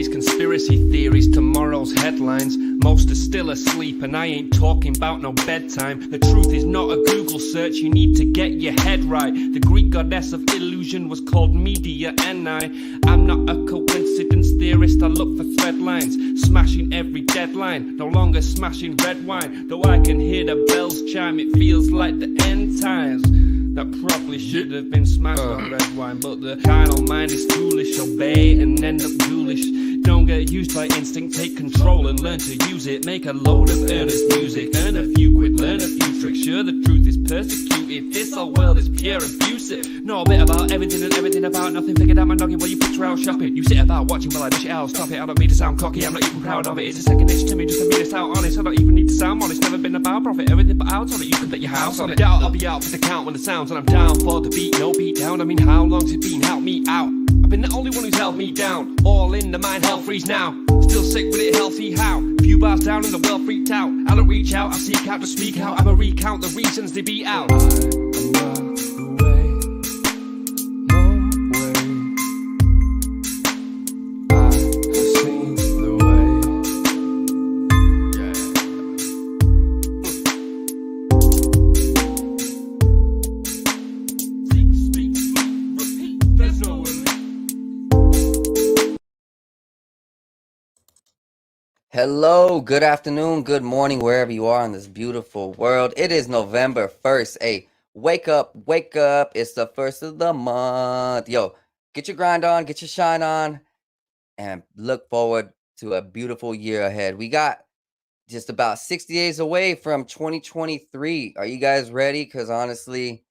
Yesterday's conspiracy theories, tomorrow's headlines. Most are still asleep and I ain't talking about no bedtime. The truth is not a Google search, you need to get your head right. The Greek goddess of illusion was called Media and I'm not a coincidence theorist, I look for thread lines. Smashing every deadline, no longer smashing red wine. Though I can hear the bells chime, it feels like the end times. That probably should have been smashed on red wine, but the carnal mind is foolish. Obey and end up ghoulish. Don't get used by instinct, take control and learn to use it. Make a load of earnest music, earn a few quid, learn a few tricks. Sure, the truth is persecuted, this whole world is pure abusive. Know a bit about everything and everything about nothing. Figured out my noggin while you picture out shopping. You sit about watching while I dish it out, stop it. I don't mean to sound cocky, I'm not even proud of it. It's a second itch to me just to be this out honest. I don't even need to sound honest, never been about profit. Everything but out on it, you can bet your house on it. Doubt I'll be out for the count when the sounds, and I'm down for the beat, no beat down. I mean, how long's it been? Help me out. I've been the only one who's held me down. All in the mind, hell freeze now. Still sick with it, healthy how? Few bars down and the world freaked out. I don't reach out, I seek out to speak out. I'ma recount the reasons they beat out. I'm not the way, no way. I have seen the way. Yeah. Speak, repeat, there's no way. Hello, good afternoon, good morning, wherever you are in this beautiful world. It is November 1st. Hey, wake up, wake up. It's the first of the month. Yo, get your grind on, get your shine on, and look forward to a beautiful year ahead. We got just about 60 days away from 2023. Are you guys ready? Because honestly,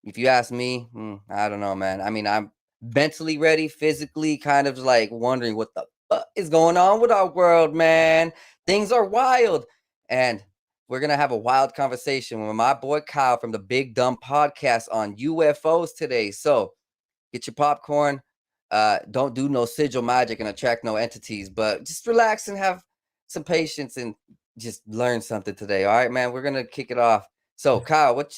if you ask me, I don't know, man. I mean, I'm mentally ready, physically kind of like wondering what the fuck is going on with our world, man. Things are wild. And we're going to have a wild conversation with my boy Kyle from the Big Dumb Podcast on UFOs today. So get your popcorn. Don't do no sigil magic and attract no entities, but just relax and have some patience and just learn something today. All right, man, we're going to kick it off. So Kyle, what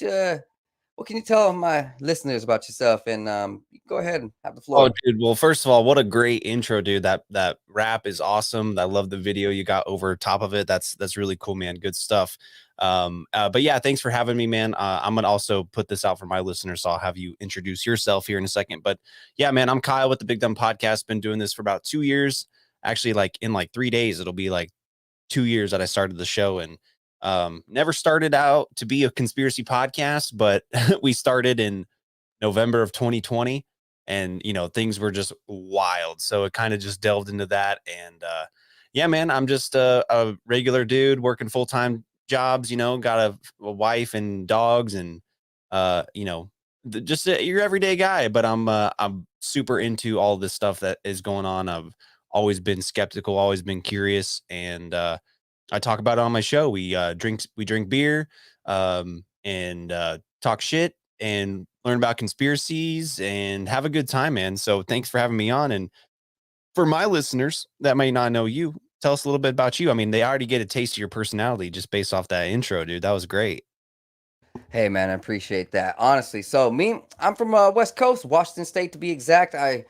can you tell my listeners about yourself? And go ahead and have the floor. Oh, dude. Well, first of all, what a great intro, dude. That rap is awesome. I love the video you got over top of it. That's really cool, man. Good stuff. But yeah, thanks for having me, man. I'm gonna also put this out for my listeners, so I'll have you introduce yourself here in a second. But yeah, man, I'm Kyle with the Big Dumb Podcast. Been doing this for about 2 years. Actually, like in like 3 days, it'll be like 2 years that I started the show, and never started out to be a conspiracy podcast, but we started in November of 2020, and things were just wild, so it kind of just delved into that. And yeah, man, I'm just a regular dude working full-time jobs, got a wife and dogs, and just your everyday guy. But I'm super into all this stuff that is going on. I've always been skeptical, always been curious, and I talk about it on my show. We drink beer, and talk shit and learn about conspiracies and have a good time, man. So thanks for having me on. And for my listeners that may not know you, tell us a little bit about you. I mean, they already get a taste of your personality just based off that intro, dude. That was great. Hey, man, I appreciate that. Honestly, so I'm from West Coast, Washington State to be exact. I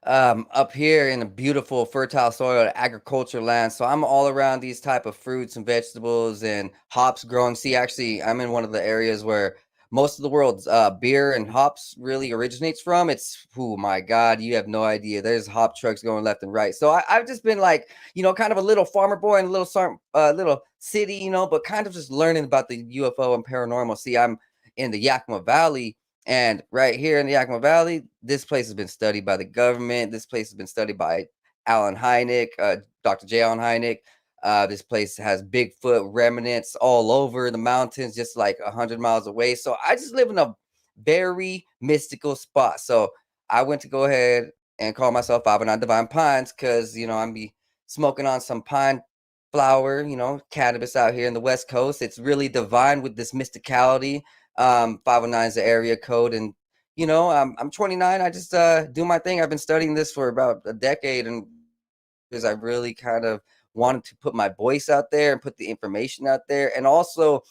up here in a beautiful fertile soil agriculture land, so I'm all around these type of fruits and vegetables and hops growing. See, actually, I'm in one of the areas where most of the world's beer and hops really originates from. It's, oh my God, you have no idea. There's hop trucks going left and right. So I've just been like, kind of a little farmer boy in a little city, but kind of just learning about the UFO and paranormal. See, I'm in the Yakima Valley. And right here in the Yakima Valley, this place has been studied by the government. This place has been studied by Alan Hynek, Dr. J. Allen Hynek. This place has Bigfoot remnants all over the mountains, just like 100 miles away. So I just live in a very mystical spot. So I went to go ahead and call myself 509 Divine Pines because, I'm be smoking on some pine flower, cannabis out here in the West Coast. It's really divine with this mysticality. 509 is the area code, and I'm 29. I just do my thing. I've been studying this for about a decade, and because I really kind of wanted to put my voice out there and put the information out there. And also,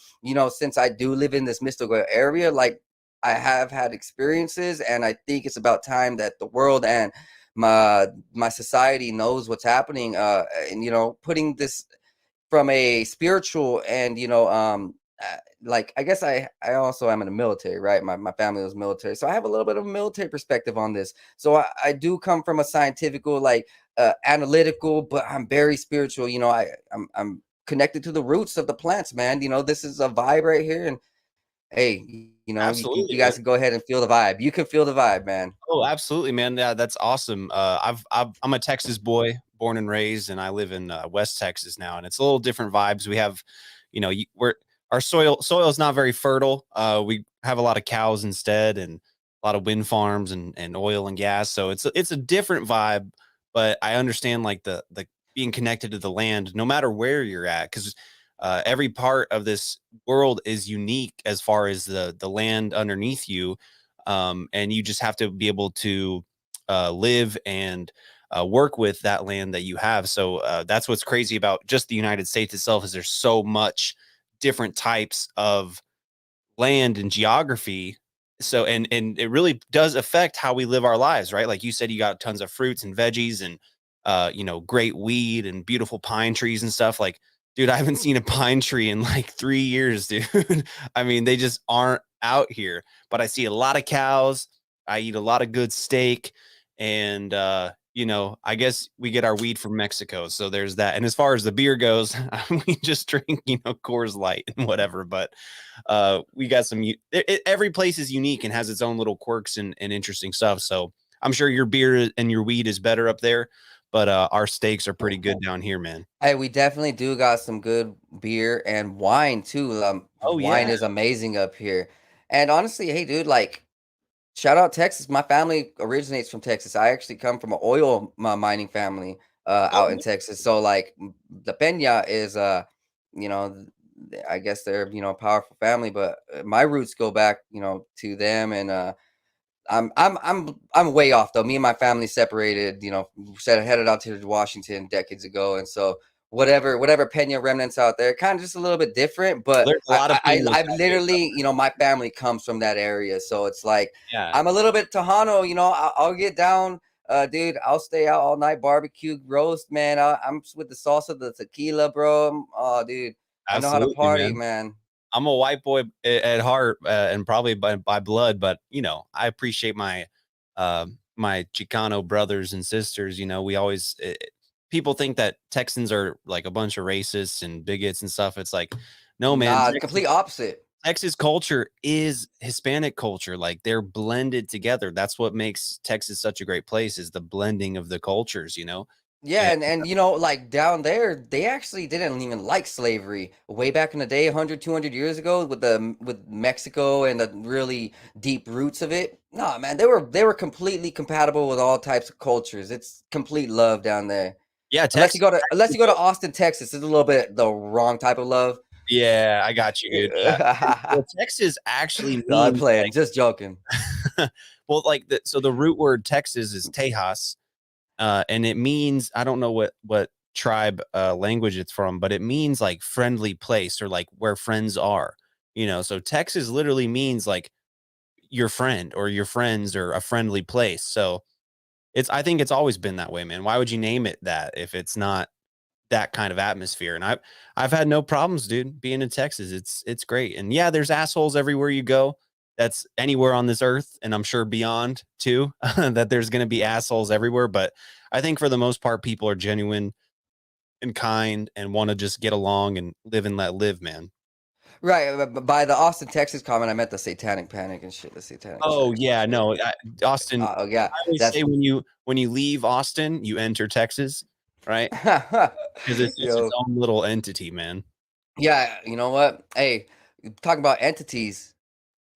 since I do live in this mystical area, like I have had experiences, and I think it's about time that the world and my society knows what's happening, and putting this from a spiritual and like, I guess I also am in the military, right? My family was military, so I have a little bit of a military perspective on this. So I do come from a scientifical, like, analytical, but I'm very spiritual. I'm connected to the roots of the plants, man. This is a vibe right here, and hey, you Absolutely, man. guys can go ahead and feel the vibe. You can feel the vibe, man. Oh, absolutely, man. Yeah, that's awesome. I'm a Texas boy, born and raised, and I live in West Texas now, and it's a little different vibes. We have, we're our soil is not very fertile. We have a lot of cows instead, and a lot of wind farms and oil and gas. So it's a different vibe, but I understand like the being connected to the land, no matter where you're at, because every part of this world is unique as far as the land underneath you, and you just have to be able to live and work with that land that you have. So that's what's crazy about just the United States itself, is there's so much different types of land and geography. So and it really does affect how we live our lives, right? Like you said, you got tons of fruits and veggies and great weed and beautiful pine trees and stuff. Like, dude, I haven't seen a pine tree in like 3 years, dude. I mean, they just aren't out here. But I see a lot of cows. I eat a lot of good steak, and I guess we get our weed from Mexico. So there's that. And as far as the beer goes, we just drink, Coors Light and whatever. But we got some, every place is unique and has its own little quirks and interesting stuff. So I'm sure your beer and your weed is better up there, but our steaks are pretty good down here, man. Hey, we definitely do got some good beer and wine too. Oh Wine yeah. is amazing up here. And honestly, hey, dude, like, shout out Texas. My family originates from Texas. I actually come from an oil mining family Oh, out in Texas. So, like, the Peña is, you know, I guess they're, a powerful family, but my roots go back, to them. And I'm way off though. Me and my family separated, headed out to Washington decades ago, and so whatever Pena remnants out there, kind of just a little bit different. But there's a lot of peanuts I've out here. literally, my family comes from that area, so it's like Yeah. I'm a little bit Tejano. I'll get down, dude. I'll stay out all night, barbecue, roast, man. I'm with the salsa, the tequila, bro. Oh, dude, I know how to Absolutely, party, man. man. I'm a white boy at heart, and probably by blood, but I appreciate my Chicano brothers and sisters. We always people think that Texans are like a bunch of racists and bigots and stuff. It's like, no, man. Nah, complete opposite. Texas culture is Hispanic culture. Like, they're blended together. That's what makes Texas such a great place, is the blending of the cultures. Yeah, And and like down there, they actually didn't even like slavery way back in the day, 100, 200 years ago, with Mexico and the really deep roots of it. No, man, they were completely compatible with all types of cultures. It's complete love down there. yeah, Unless you Texas. go to unless you go to Austin, Texas, it's a little bit the wrong type of love. Yeah, I got you, dude. Yeah. No, Well, Texas actually I'm means playing, just joking. well, like the root word Texas is Tejas, and it means, I don't know what tribe language it's from, but it means like friendly place, or like where friends are. So Texas literally means like your friend or your friends or a friendly place. So I think it's always been that way, man. Why would you name it that if it's not that kind of atmosphere? And I've had no problems, dude, being in Texas. It's great. And yeah, there's assholes everywhere you go. That's anywhere on this earth, and I'm sure beyond too, that there's going to be assholes everywhere. But I think for the most part, people are genuine and kind and want to just get along and live and let live, man. Right, but by the Austin, Texas comment, I meant the Satanic Panic and shit. The Satanic Oh Church. yeah, no, Austin. Oh yeah, I always that's say when you leave Austin, you enter Texas, right? Because it's just its yo. own little entity, man. Yeah, you know what? Hey, talking about entities.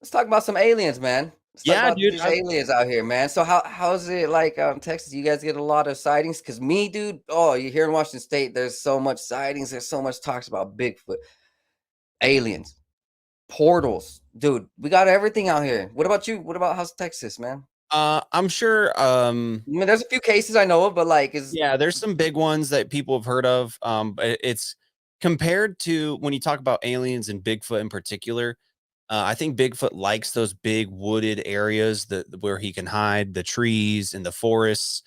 Let's talk about some aliens, man. Let's talk Yeah, about dude. these aliens out here, man. So how's it like Texas? You guys get a lot of sightings? Cause me, dude, oh, you here in Washington State, there's so much sightings, there's so much talks about Bigfoot, aliens, portals. Dude, we got everything out here. What about you? What about how's Texas, man? I'm sure. I mean, there's a few cases I know of, but like is Yeah, there's some big ones that people have heard of. But it's compared to when you talk about aliens and Bigfoot in particular. I think Bigfoot likes those big wooded areas that where he can hide, the trees and the forests.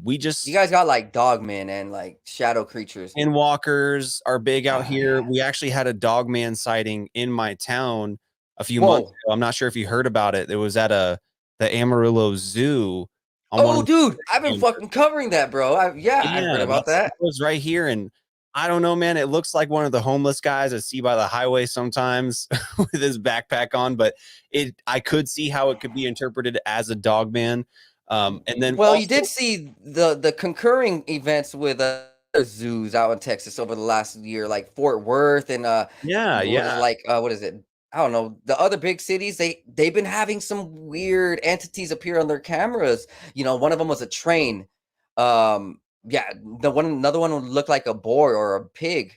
We You just guys got like dogmen and like shadow creatures. Walkers are big out here. Yeah. We actually had a dogman sighting in my town a few months Whoa. ago. I'm not sure if you heard about it. It was at the Amarillo Zoo on one Oh, of dude, I've been the fucking covering that, bro. I've heard yeah, about that that. was right here, and I don't know, man. It looks like one of the homeless guys I see by the highway sometimes with his backpack on, but I could see how it could be interpreted as a dog man. And then Well, you also, did see the concurring events with other zoos out in Texas over the last year, like Fort Worth and yeah, what yeah. is it, like what is it? I don't know. The other big cities, they've been having some weird entities appear on their cameras. You know, one of them was a train. Yeah, another one would look like a boar or a pig.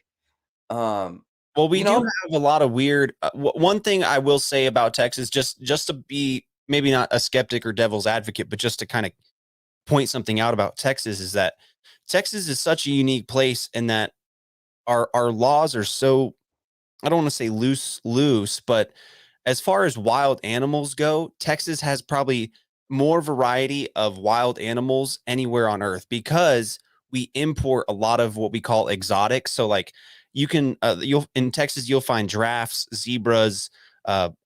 Um, Well, we you do know, have a lot of weird. One thing I will say about Texas, just to be maybe not a skeptic or devil's advocate, but just to kind of point something out about Texas is that Texas is such a unique place in that our laws are so, I don't want to say loose, but as far as wild animals go, Texas has probably more variety of wild animals anywhere on earth because we import a lot of what we call exotics. So like you'll in Texas you'll find giraffes, zebras,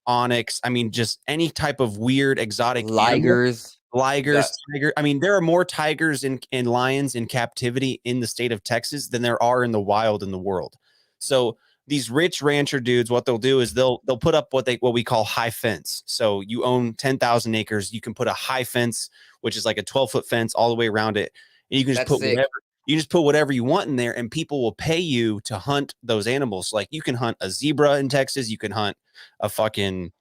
onyx. I mean, just any type of weird exotic animal. ligers. Ligers, Got tiger. I mean, there are more tigers and lions in captivity in the state of Texas than there are in the wild in the world. So these rich rancher dudes, what they'll do is they'll put up what we call high fence. So you own 10,000 acres, you can put a high fence, which is like a 12-foot fence all the way around it, and you can just that's put sick. whatever you want in there, and people will pay you to hunt those animals. Like you can hunt a zebra in Texas, you can hunt a fucking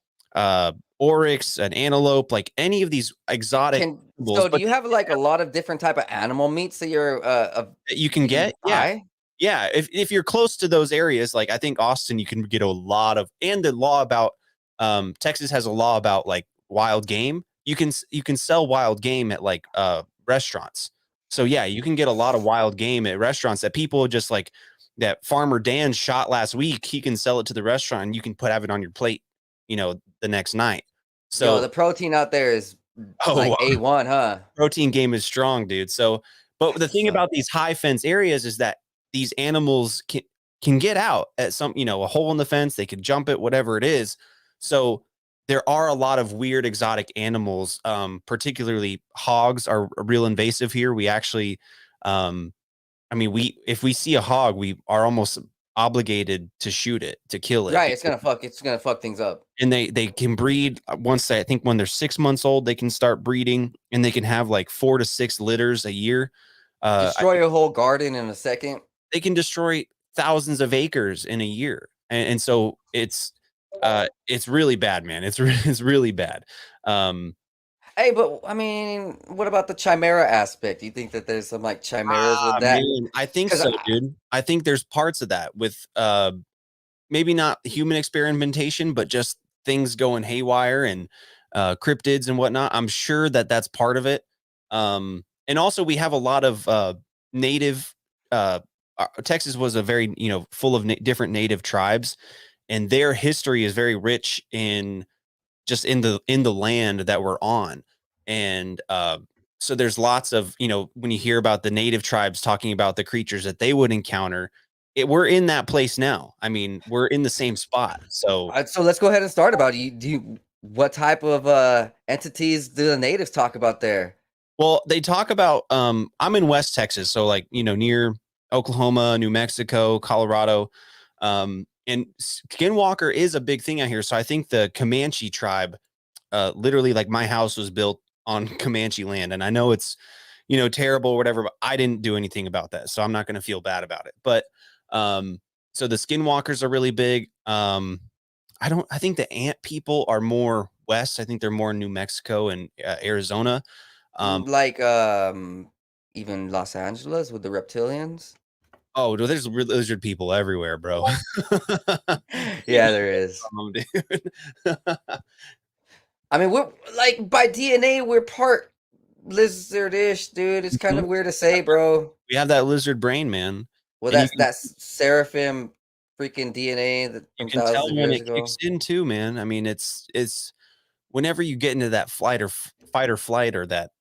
oryx, an antelope, like any of these exotic animals, So do but you have like a lot of different type of animal meats that that you can that you get, yeah. buy? Yeah, if you're close to those areas, like I think Austin, you can get a lot of, and the law about Texas has a law about like wild game. You can sell wild game at like restaurants. So yeah, you can get a lot of wild game at restaurants that people just like that Farmer Dan shot last week. He can sell it to the restaurant and you can have it on your plate, the next night. Yo, So the protein out there is oh, like A1, huh? protein game is strong, dude. So, but the That's thing about these high fence areas is that these animals can get out at some, a hole in the fence. They can jump it, whatever it is. So there are a lot of weird exotic animals. Particularly hogs are real invasive here. We actually, I mean, if we see a hog, we are almost obligated to shoot it, to kill it, right. It's gonna fuck things up. and they can breed once I think when they're 6 months old, they can start breeding and they can have like 4 to 6 litters a year. I Destroy think your whole garden in a second. they can destroy thousands of acres in a year. And so it's really bad, man. It's really bad. Um, Hey, but I mean, what about the chimera aspect? Do you think that there's some like chimeras with that? Man, I think Because so, dude. I think there's parts of that with maybe not human experimentation, but just things going haywire and cryptids and whatnot. I'm sure that that's part of it. And also, we have a lot of native. Texas was a very full of different native tribes, and their history is very rich in just in the land that we're on, and so there's lots of when you hear about the native tribes talking about the creatures that they would encounter, we're in that place now. I mean, we're in the same spot. So, so let's go ahead and start about you. What type of entities do the natives talk about there? well, they talk about. I'm in West Texas, so like near Oklahoma, New Mexico, Colorado, and Skinwalker is a big thing out here. So I think the Comanche tribe, literally, like my house was built on Comanche land, and I know it's terrible or whatever, but I didn't do anything about that, so I'm not going to feel bad about it. But so the Skinwalkers are really big. I think the ant people are more west. I think they're more in New Mexico and Arizona. Like even Los Angeles with the reptilians? Oh, there's lizard people everywhere, bro. Yeah, there is. Dude. I mean, we're like by DNA, we're part lizardish, dude. It's kind of weird to say, bro. We have that lizard brain, man. Well, And that's seraphim freaking DNA that you from can thousands tell of when years it ago. kicks in too, man. I mean, it's whenever you get into that fight or flight or that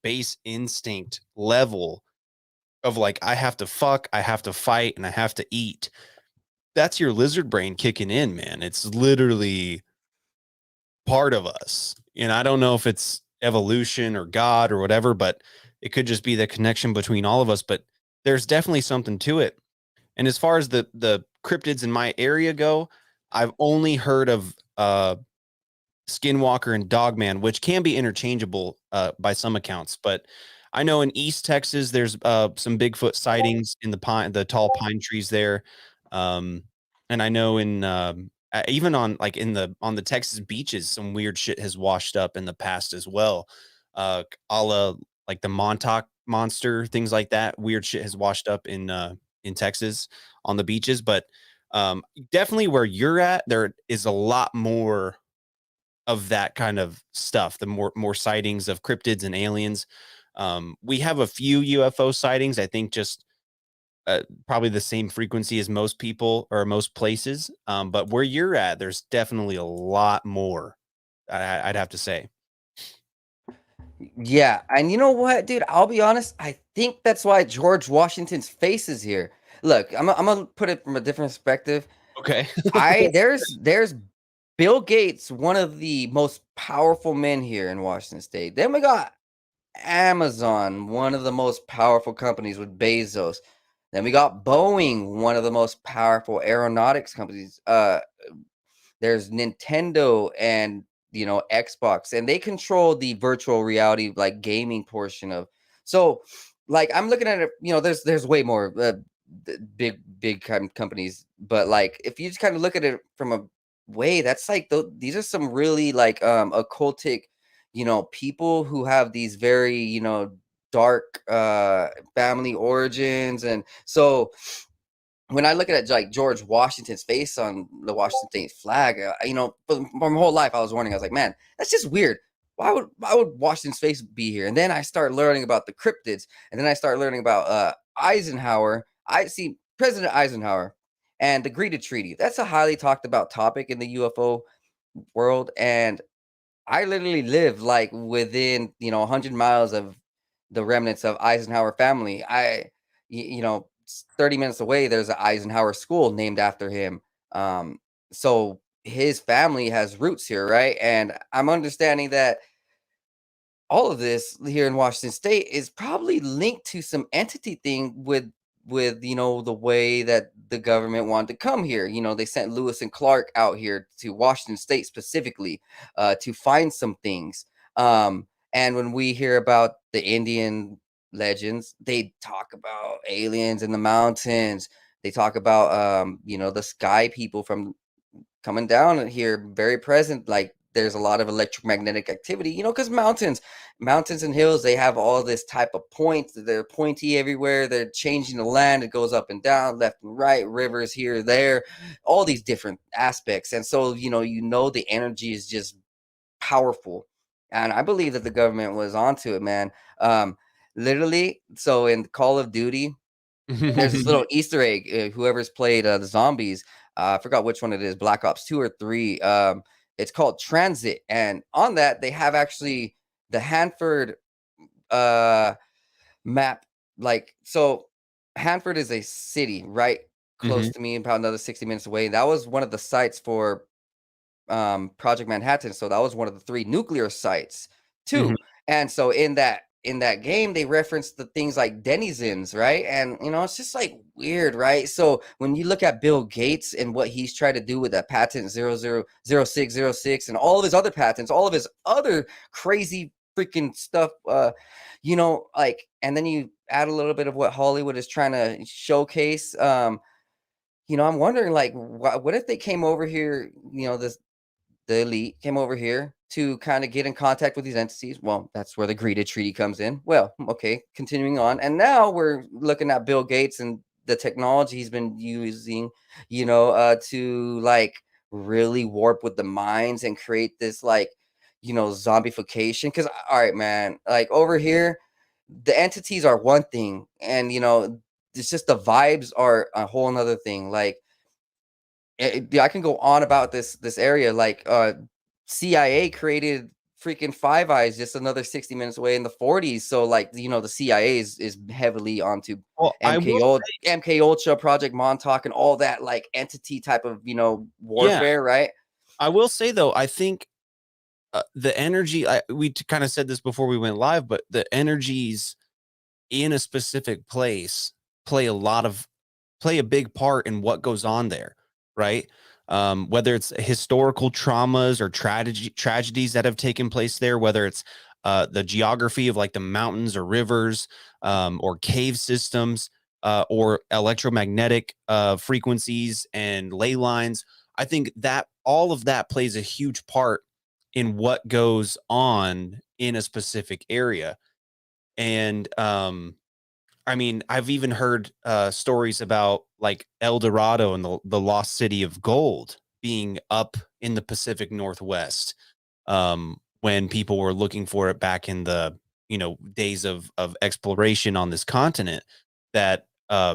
base instinct level of like, I have to fuck, I have to fight, and I have to eat. That's your lizard brain kicking in, man. It's literally part of us. And I don't know if it's evolution or God or whatever, but it could just be the connection between all of us. But there's definitely something to it. And as far as the cryptids in my area go, I've only heard of Skinwalker and Dogman, which can be interchangeable by some accounts. But I know in East Texas, there's some Bigfoot sightings in the tall pine trees there. And I know in even on like on the Texas beaches, some weird shit has washed up in the past as well. A la like the Montauk monster, things like that. Weird shit has washed up in Texas on the beaches, but definitely where you're at, there is a lot more of that kind of stuff. The more sightings of cryptids and aliens. We have a few UFO sightings. I think just probably the same frequency as most people or most places. But where you're at, there's definitely a lot more. I'd have to say. Yeah, and you know what, dude? I'll be honest. I think that's why George Washington's face is here. Look, I'm gonna put it from a different perspective. Okay. There's Bill Gates, one of the most powerful men here in Washington State. Then we got Amazon, one of the most powerful companies with Bezos. Then we got Boeing, one of the most powerful aeronautics companies. There's Nintendo and Xbox, and they control the virtual reality like gaming portion of. So, like I'm looking at it, there's way more big kind of companies, but like if you just kind of look at it from a way, that's like these are some really like occultic, people who have these very dark family origins, and so when I look at it, like George Washington's face on the Washington State flag, for my whole life I was wondering, I was like, man, that's just weird. Why would Washington's face be here? And then I start learning about the cryptids, and then I start learning about Eisenhower. I see President Eisenhower and the Greeted Treaty. That's a highly talked about topic in the UFO world, and I literally live like within 100 miles of the remnants of Eisenhower family. 30 minutes away, there's an Eisenhower school named after him. So his family has roots here, right? And I'm understanding that all of this here in Washington State is probably linked to some entity thing with the way that the government wanted to come here. They sent Lewis and Clark out here to Washington State specifically to find some things. And when we hear about the Indian legends, they talk about aliens in the mountains. They talk about the sky people from coming down here, very present. Like there's a lot of electromagnetic activity, because mountains and hills, they have all this type of points. They're pointy everywhere. They're changing the land. It goes up and down, left and right, rivers here, there, all these different aspects. And so, the energy is just powerful. And I believe that the government was onto it, man. Literally. So in Call of Duty, there's this little Easter egg. Whoever's played the zombies, I forgot which one it is, Black Ops 2 or 3. It's called Transit, and on that they have actually the Hanford map. Like, so Hanford is a city right close to me, about another 60 minutes away. That was one of the sites for Project Manhattan. So that was one of the 3 nuclear sites too. And so in that game, they referenced the things like denizens, right? And it's just like weird, right? So when you look at Bill Gates and what he's tried to do with that patent 000606 and all of his other patents, all of his other crazy freaking stuff, like, and then you add a little bit of what Hollywood is trying to showcase. I'm wondering, like, what if they came over here, the elite came over here to kind of get in contact with these entities. Well, that's where the Greeted Treaty comes in. Well, okay, continuing on. And now we're looking at Bill Gates and the technology he's been using, to like really warp with the minds and create this like, zombification. Because, all right, man, like over here, the entities are one thing. And, it's just the vibes are a whole nother thing. Like, I can go on about this area. Like CIA created freaking Five Eyes just another 60 minutes away in the 40s. So like, you know, the CIA is heavily onto Well, I will MK Ultra, Project Montauk, and all that like entity type of, you know, yeah, warfare, right? I will say though, I think the energy, we kind of said this before we went live, but the energies in a specific place play a big part in what goes on there, right? Whether it's historical traumas or tragedies that have taken place there, whether it's the geography of like the mountains or rivers, or cave systems, or electromagnetic frequencies and ley lines. I think that all of that plays a huge part in what goes on in a specific area. And I mean, I've even heard stories about like El Dorado and the lost city of gold being up in the Pacific Northwest, when people were looking for it back in the, you know, days of exploration on this continent. That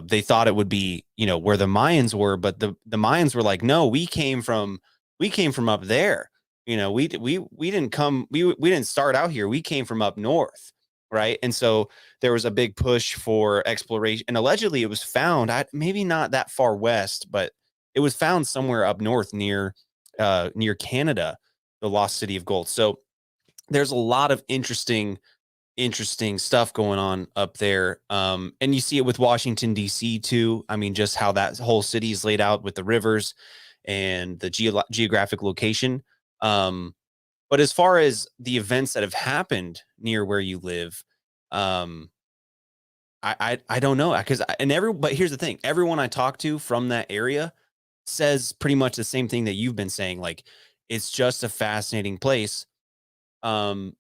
they thought it would be, you know, where the Mayans were, but the Mayans were like, no, we came from up there. You know, we didn't come, we didn't start out here. We came from up north, right? And so there was a big push for exploration, and allegedly it was found maybe not that far west, but it was found somewhere up north near Canada, the lost city of gold. So there's a lot of interesting stuff going on up there. And you see it with Washington D.C. too. I mean, just how that whole city is laid out with the rivers and the geographic location. But as far as the events that have happened near where you live, um, I don't know, because but here's the thing: everyone I talk to from that area says pretty much the same thing that you've been saying. Like, it's just a fascinating place. Um,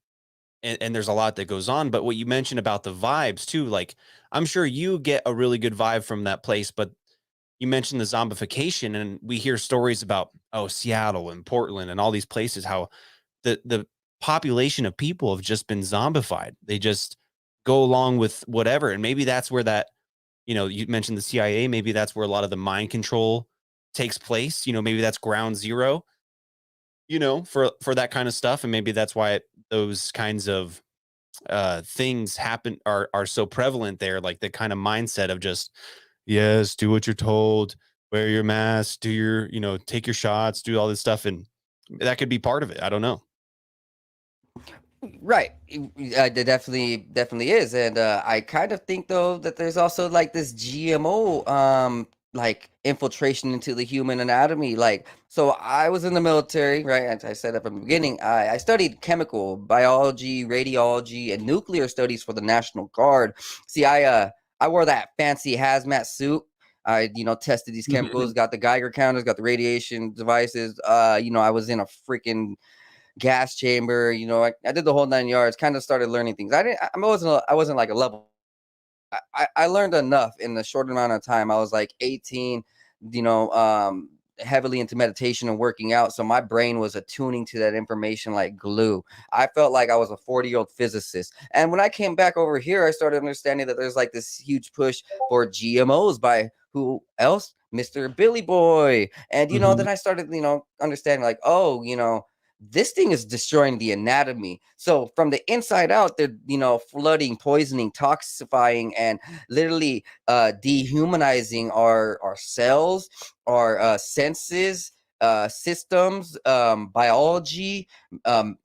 and there's a lot that goes on. But what you mentioned about the vibes too, like I'm sure you get a really good vibe from that place. But you mentioned the zombification, and we hear stories about Seattle and Portland and all these places, how the population of people have just been zombified. They just go along with whatever. And maybe that's where that, you know, you mentioned the CIA, maybe that's where a lot of the mind control takes place. You know, maybe that's ground zero, you know, for that kind of stuff. And maybe that's why those kinds of things happen are so prevalent there, like the kind of mindset of just, yes, do what you're told, wear your mask, do your, you know, take your shots, do all this stuff. And that could be part of it. I don't know. Right. There definitely is. And I kind of think though that there's also like this GMO like infiltration into the human anatomy. Like, so I was in the military, right? As I said at the beginning, I studied chemical biology, radiology, and nuclear studies for the National Guard. See, I wore that fancy hazmat suit. I, you know, tested these chemicals, got the Geiger counters, got the radiation devices. You know, I was in a freaking gas chamber, you know, I did the whole 9 yards, kind of started learning things. I wasn't like a level. I learned enough in a short amount of time. I was like 18, you know, heavily into meditation and working out. So my brain was attuning to that information like glue. I felt like I was a 40-year-old physicist. And when I came back over here, I started understanding that there's like this huge push for GMOs by who else? Mr. Billy Boy. And, you know, then I started, you know, understanding like, oh, you know, this thing is destroying the anatomy. So from the inside out, they're, you know, flooding, poisoning, toxifying, and literally dehumanizing our cells, our senses, systems, biology,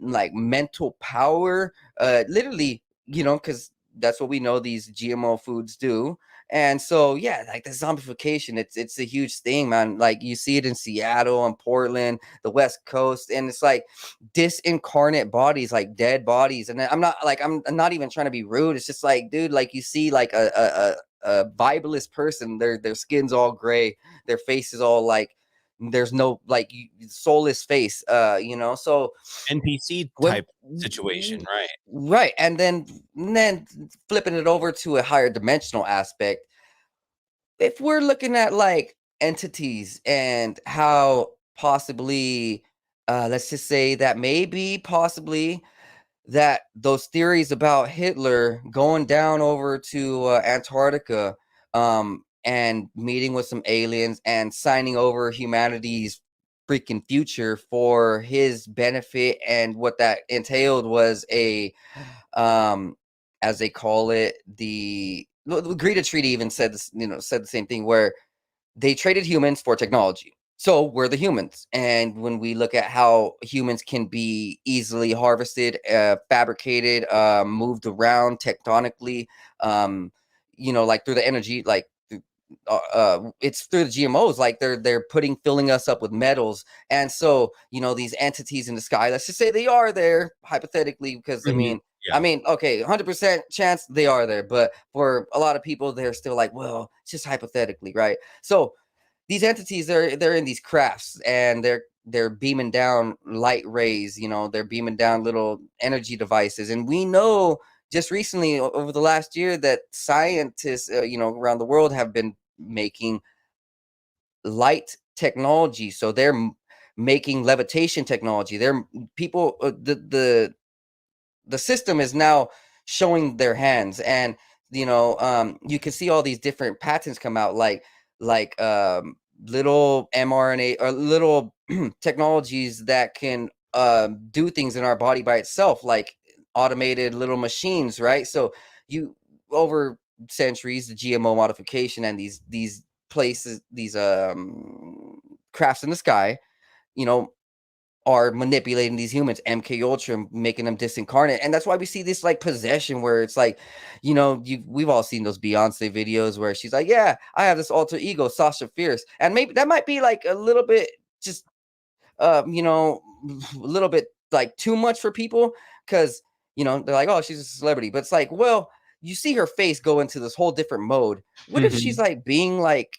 like mental power, literally, you know, because that's what we know these GMO foods do. And so, yeah, like the zombification, it's a huge thing, man. Like you see it in Seattle and Portland, the West Coast, and it's like disincarnate bodies, like dead bodies. And I'm not even trying to be rude. It's just like, dude, like you see like a Bibleist person, their skin's all gray, their face is all like there's no like soulless face, you know. So NPC when type situation, right? right, and then flipping it over to a higher dimensional aspect, if we're looking at like entities and how possibly let's just say that maybe possibly that those theories about Hitler going down over to Antarctica and meeting with some aliens and signing over humanity's freaking future for his benefit. And what that entailed was a as they call it, the Greta Treaty even said this, said the same thing, where they traded humans for technology. So we're the humans. And when we look at how humans can be easily harvested, fabricated, moved around tectonically, like through the energy, like it's through the GMOs, like they're filling us up with metals. And so, these entities in the sky, let's just say they are there hypothetically, because okay, 100% chance they are there, but for a lot of people, they're still like, well, it's just hypothetically, right? So these entities, they're in these crafts, and they're beaming down light rays, they're beaming down little energy devices. And we know just recently, over the last year, that scientists, around the world have been making light technology. So they're making levitation technology. They're people, the system is now showing their hands. And you can see all these different patents come out, like little mRNA or little technologies that can do things in our body by itself, like automated little machines, right? So you, over centuries, the GMO modification and these places, these crafts in the sky, are manipulating these humans, MK Ultra, making them disincarnate. And that's why we see this like possession, where it's like, we've all seen those Beyonce videos where she's like, yeah, I have this alter ego, Sasha Fierce. And maybe that might be like a little bit just a little bit like too much for people, because they're like, oh, she's a celebrity. But it's like, well, you see her face go into this whole different mode. What if she's like being like,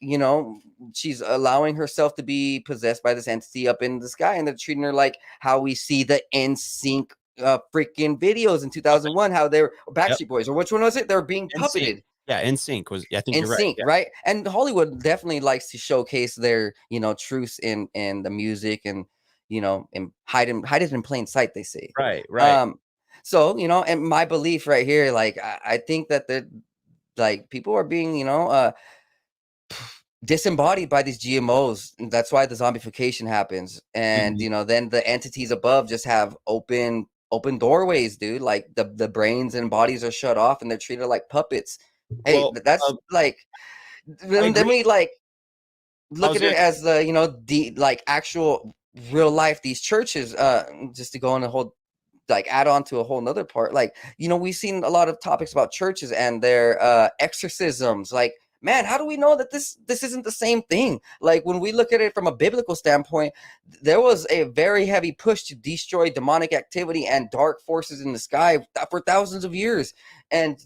she's allowing herself to be possessed by this entity up in the sky, and they're treating her like how we see the NSYNC freaking videos in 2001, how they're Backstreet Boys, or which one was it? They're being puppeted. Yeah, NSYNC was. I think In you're sync, right. right? And Hollywood definitely likes to showcase their, truths in the music, and and hide it in plain sight, they say. Right. So and my belief right here, like I think that the like people are being disembodied by these GMOs. And that's why the zombification happens. And then the entities above just have open doorways, dude. Like the brains and bodies are shut off, and they're treated like puppets. Hey, Well, that's like, then we like look at it as the the like actual real life, these churches, just to go on a whole, like add on to a whole nother part, like we've seen a lot of topics about churches and their exorcisms. Like, man, how do we know that this isn't the same thing? Like, when we look at it from a biblical standpoint, there was a very heavy push to destroy demonic activity and dark forces in the sky for thousands of years. And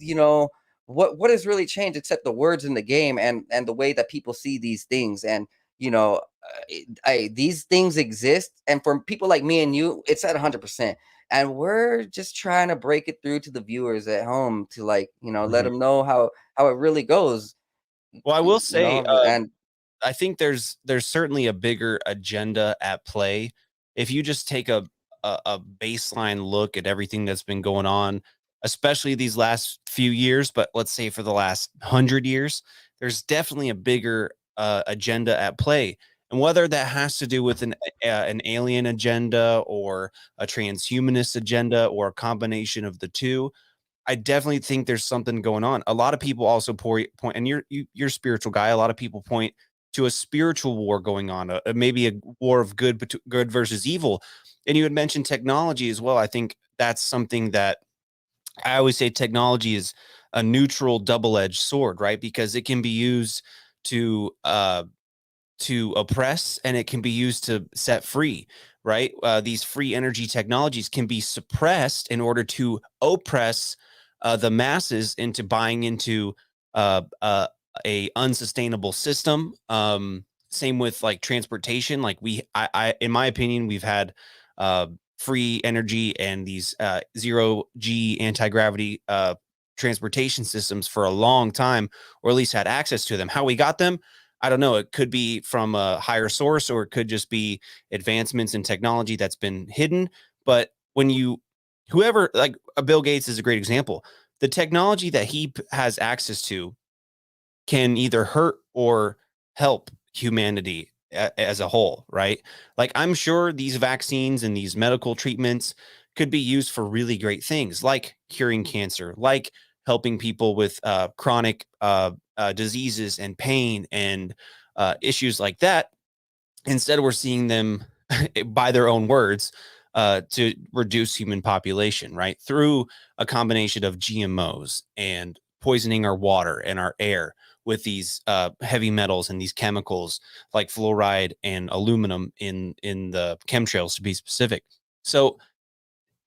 what has really changed except the words in the game, and the way that people see these things. And these things exist, and for people like me and you, it's at 100%. And we're just trying to break it through to the viewers at home, to like let them know how it really goes. Well, I will say, and I think there's certainly a bigger agenda at play. If you just take a baseline look at everything that's been going on, especially these last few years, but let's say for the last 100 years, there's definitely a bigger agenda at play. And whether that has to do with an alien agenda, or a transhumanist agenda, or a combination of the two, I definitely think there's something going on. A lot of people also point, and you're a spiritual guy. A lot of people point to a spiritual war going on, maybe a war of good versus evil. And you had mentioned technology as well. I think that's something that I always say, technology is a neutral double-edged sword, right? Because it can be used to oppress, and it can be used to set free, right? These free energy technologies can be suppressed in order to oppress the masses into buying into a unsustainable system. Same with like transportation. Like I in my opinion, we've had free energy and these zero G anti-gravity transportation systems for a long time, or at least had access to them. How we got them, I don't know. It could be from a higher source, or it could just be advancements in technology that's been hidden. But when whoever, like Bill Gates is a great example, the technology that he has access to can either hurt or help humanity. as a whole, right? Like, I'm sure these vaccines and these medical treatments could be used for really great things, like curing cancer, like helping people with chronic diseases and pain and issues like that. Instead, we're seeing them, by their own words, to reduce human population, right? Through a combination of GMOs and poisoning our water and our air with these heavy metals and these chemicals like fluoride and aluminum in the chemtrails, to be specific. So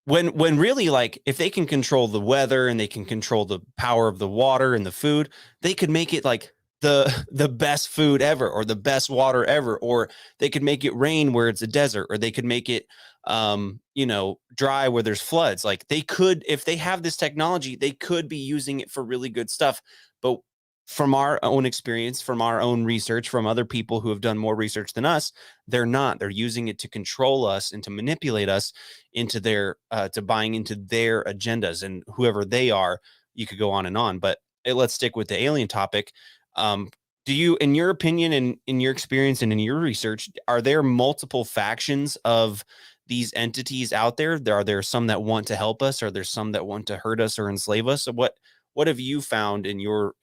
when really, like, if they can control the weather and they can control the power of the water and the food, they could make it like the best food ever, or the best water ever, or they could make it rain where it's a desert, or they could make it dry where there's floods. Like, they could, if they have this technology, they could be using it for really good stuff. But from our own experience, from our own research, from other people who have done more research than us, they're not. They're using it to control us and to manipulate us into their to buying into their agendas, and whoever they are. You could go on and on, but let's stick with the alien topic. Do you, in your opinion and in your experience and in your research, are there multiple factions of these entities out there? Are there some that want to help us? Are there some that want to hurt us or enslave us? So what have you found in your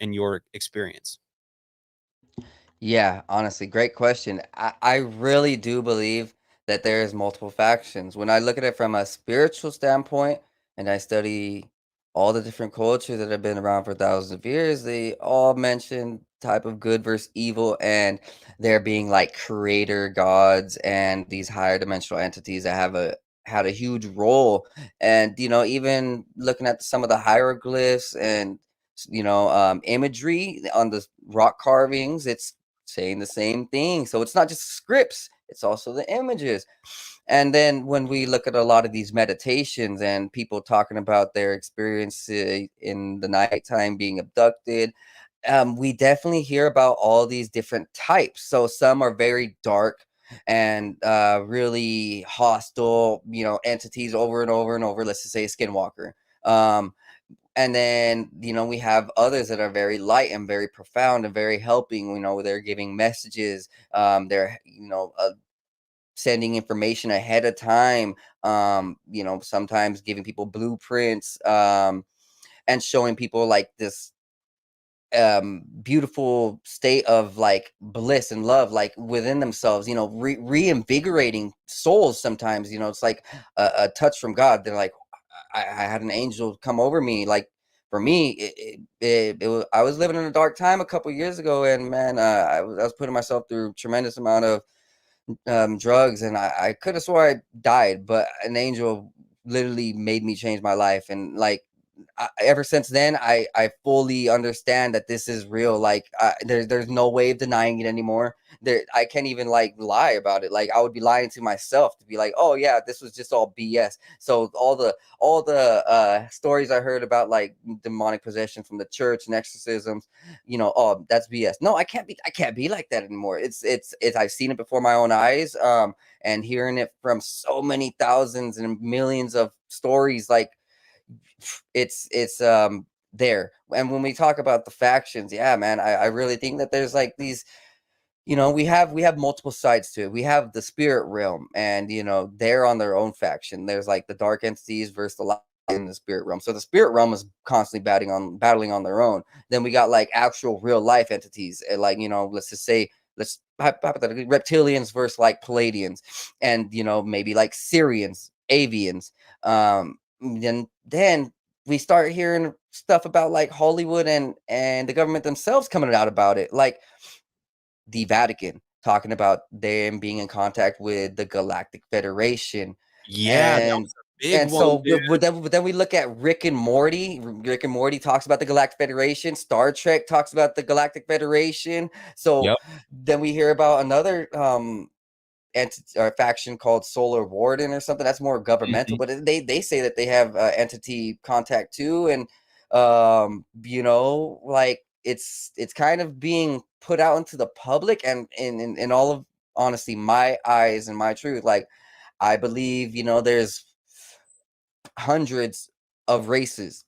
experience? Yeah, honestly, great question. I really do believe that there is multiple factions. When I look at it from a spiritual standpoint and I study all the different cultures that have been around for thousands of years, they all mention type of good versus evil, and there being like creator gods and these higher dimensional entities that have a had a huge role. And even looking at some of the hieroglyphs and imagery on the rock carvings, it's saying the same thing. So it's not just scripts, it's also the images. And then when we look at a lot of these meditations and people talking about their experience in the nighttime being abducted, we definitely hear about all these different types. So some are very dark and really hostile, entities over and over and over. Let's just say a skinwalker. And then, we have others that are very light and very profound and very helping. They're giving messages. They're, sending information ahead of time. Sometimes giving people blueprints, and showing people like this beautiful state of like bliss and love like within themselves, reinvigorating souls. Sometimes it's like a touch from God. They're like, I had an angel come over me. Like for me, it was, I was living in a dark time a couple years ago, and man, I was putting myself through tremendous amount of drugs, and I could have swore I died, but an angel literally made me change my life. And like ever since then, I fully understand that this is real. Like there's no way of denying it anymore. I can't even like lie about it. Like I would be lying to myself to be like, oh yeah, this was just all BS. So all the stories I heard about like demonic possession from the church and exorcisms, oh, that's BS. No, I can't be like that anymore. It's I've seen it before my own eyes, and hearing it from so many thousands and millions of stories, like it's there. And when we talk about the factions, yeah, man, I really think that there's like these, we have multiple sides to it. We have the spirit realm, and they're on their own faction. There's like the dark entities versus the light in the spirit realm. So the spirit realm is constantly battling on their own. Then we got like actual real life entities, like let's just say, let's hypothetically, reptilians versus like Palladians, and maybe like Syrians, avians. Then we start hearing stuff about like Hollywood and the government themselves coming out about it, like the Vatican talking about them being in contact with the Galactic Federation. Yeah, that and was a big and one, so dude. but then we look at Rick and Morty. Rick and Morty talks about the Galactic Federation. Star Trek talks about the Galactic Federation. So Yep. then we hear about another entity or faction called Solar Warden or something that's more governmental, Mhm. but they say that they have entity contact too. And like it's kind of being put out into the public, and in all of honesty, my eyes and my truth, like I believe there's hundreds of races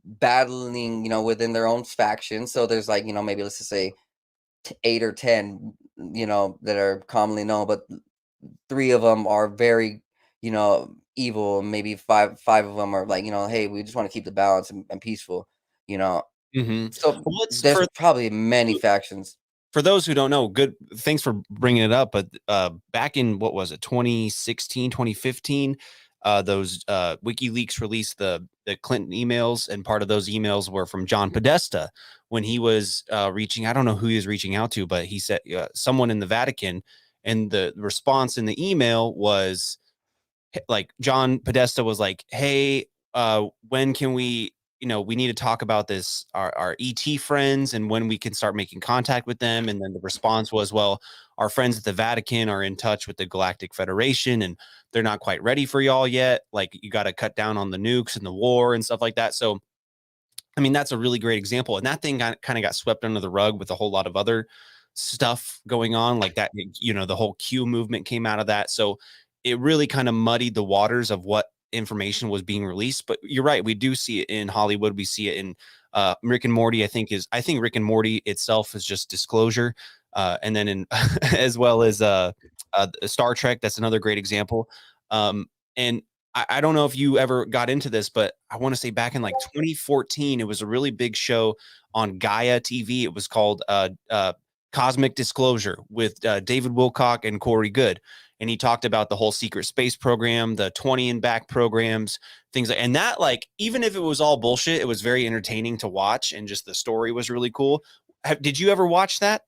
battling within their own faction. So there's like maybe let's just say 8 or 10 that are commonly known, but 3 of them are very, evil. Maybe five of them are like, hey, we just want to keep the balance and peaceful, you know. Mhm. So Well, let's there's probably many factions. for those who don't know, good thanks for bringing it up, but back in what was it, 2016, 2015, those WikiLeaks released the Clinton emails, and part of those emails were from John Podesta when he was reaching, I don't know who he was reaching out to, but he said someone in the Vatican, and the response in the email was like John Podesta was like, "Hey, when can we? We need to talk about this, our ET friends, and when we can start making contact with them." And then the response was, "Well, our friends at the Vatican are in touch with the Galactic Federation, and they're not quite ready for y'all yet. Like, you got to cut down on the nukes and the war and stuff like that." So, I mean, that's a really great example. And that thing kind of got swept under the rug with a whole lot of other stuff going on, like that, the whole Q movement came out of that. So it really kind of muddied the waters of what information was being released. But you're right. We do see it in Hollywood. We see it in Rick and Morty, I think Rick and Morty itself is just disclosure. And then in, as well as Star Trek, that's another great example. And I don't know if you ever got into this, but I want to say back in like 2014, it was a really big show on Gaia TV. It was called Cosmic Disclosure with David Wilcock and Corey Good. And he talked about the whole secret space program, the 20 and back programs, things like, and that, like, even if it was all bullshit, it was very entertaining to watch. And just the story was really cool. Did you ever watch that?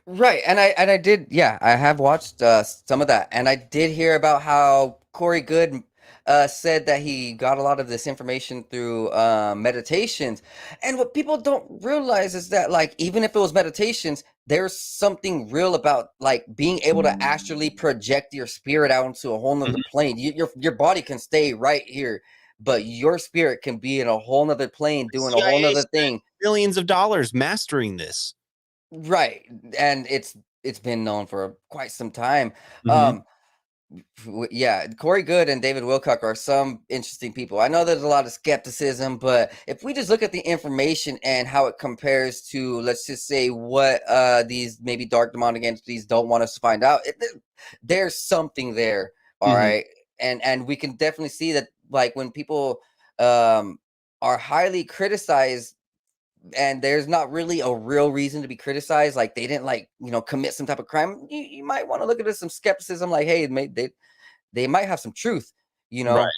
Right, and I did, yeah, I have watched some of that, and I did hear about how Corey Good said that he got a lot of this information through meditations. And what people don't realize is that, like, even if it was meditations, there's something real about like being able to actually project your spirit out into a whole nother Mhm. plane. Your body can stay right here, but your spirit can be in a whole nother plane doing a whole CIA nother spent thing. millions of dollars mastering this. Right, and it's been known for quite some time. Mhm. Um, yeah, Corey Good and David Wilcock are some interesting people. I know there's a lot of skepticism, but if we just look at the information and how it compares to, let's just say, what these maybe dark demonic entities don't want us to find out, there's something there. All Mhm. right, and we can definitely see that, like, when people um are highly criticized and there's not really a real reason to be criticized, like they didn't, like, commit some type of crime, you might want to look at it some skepticism, like, hey, they might have some truth, you Right. know.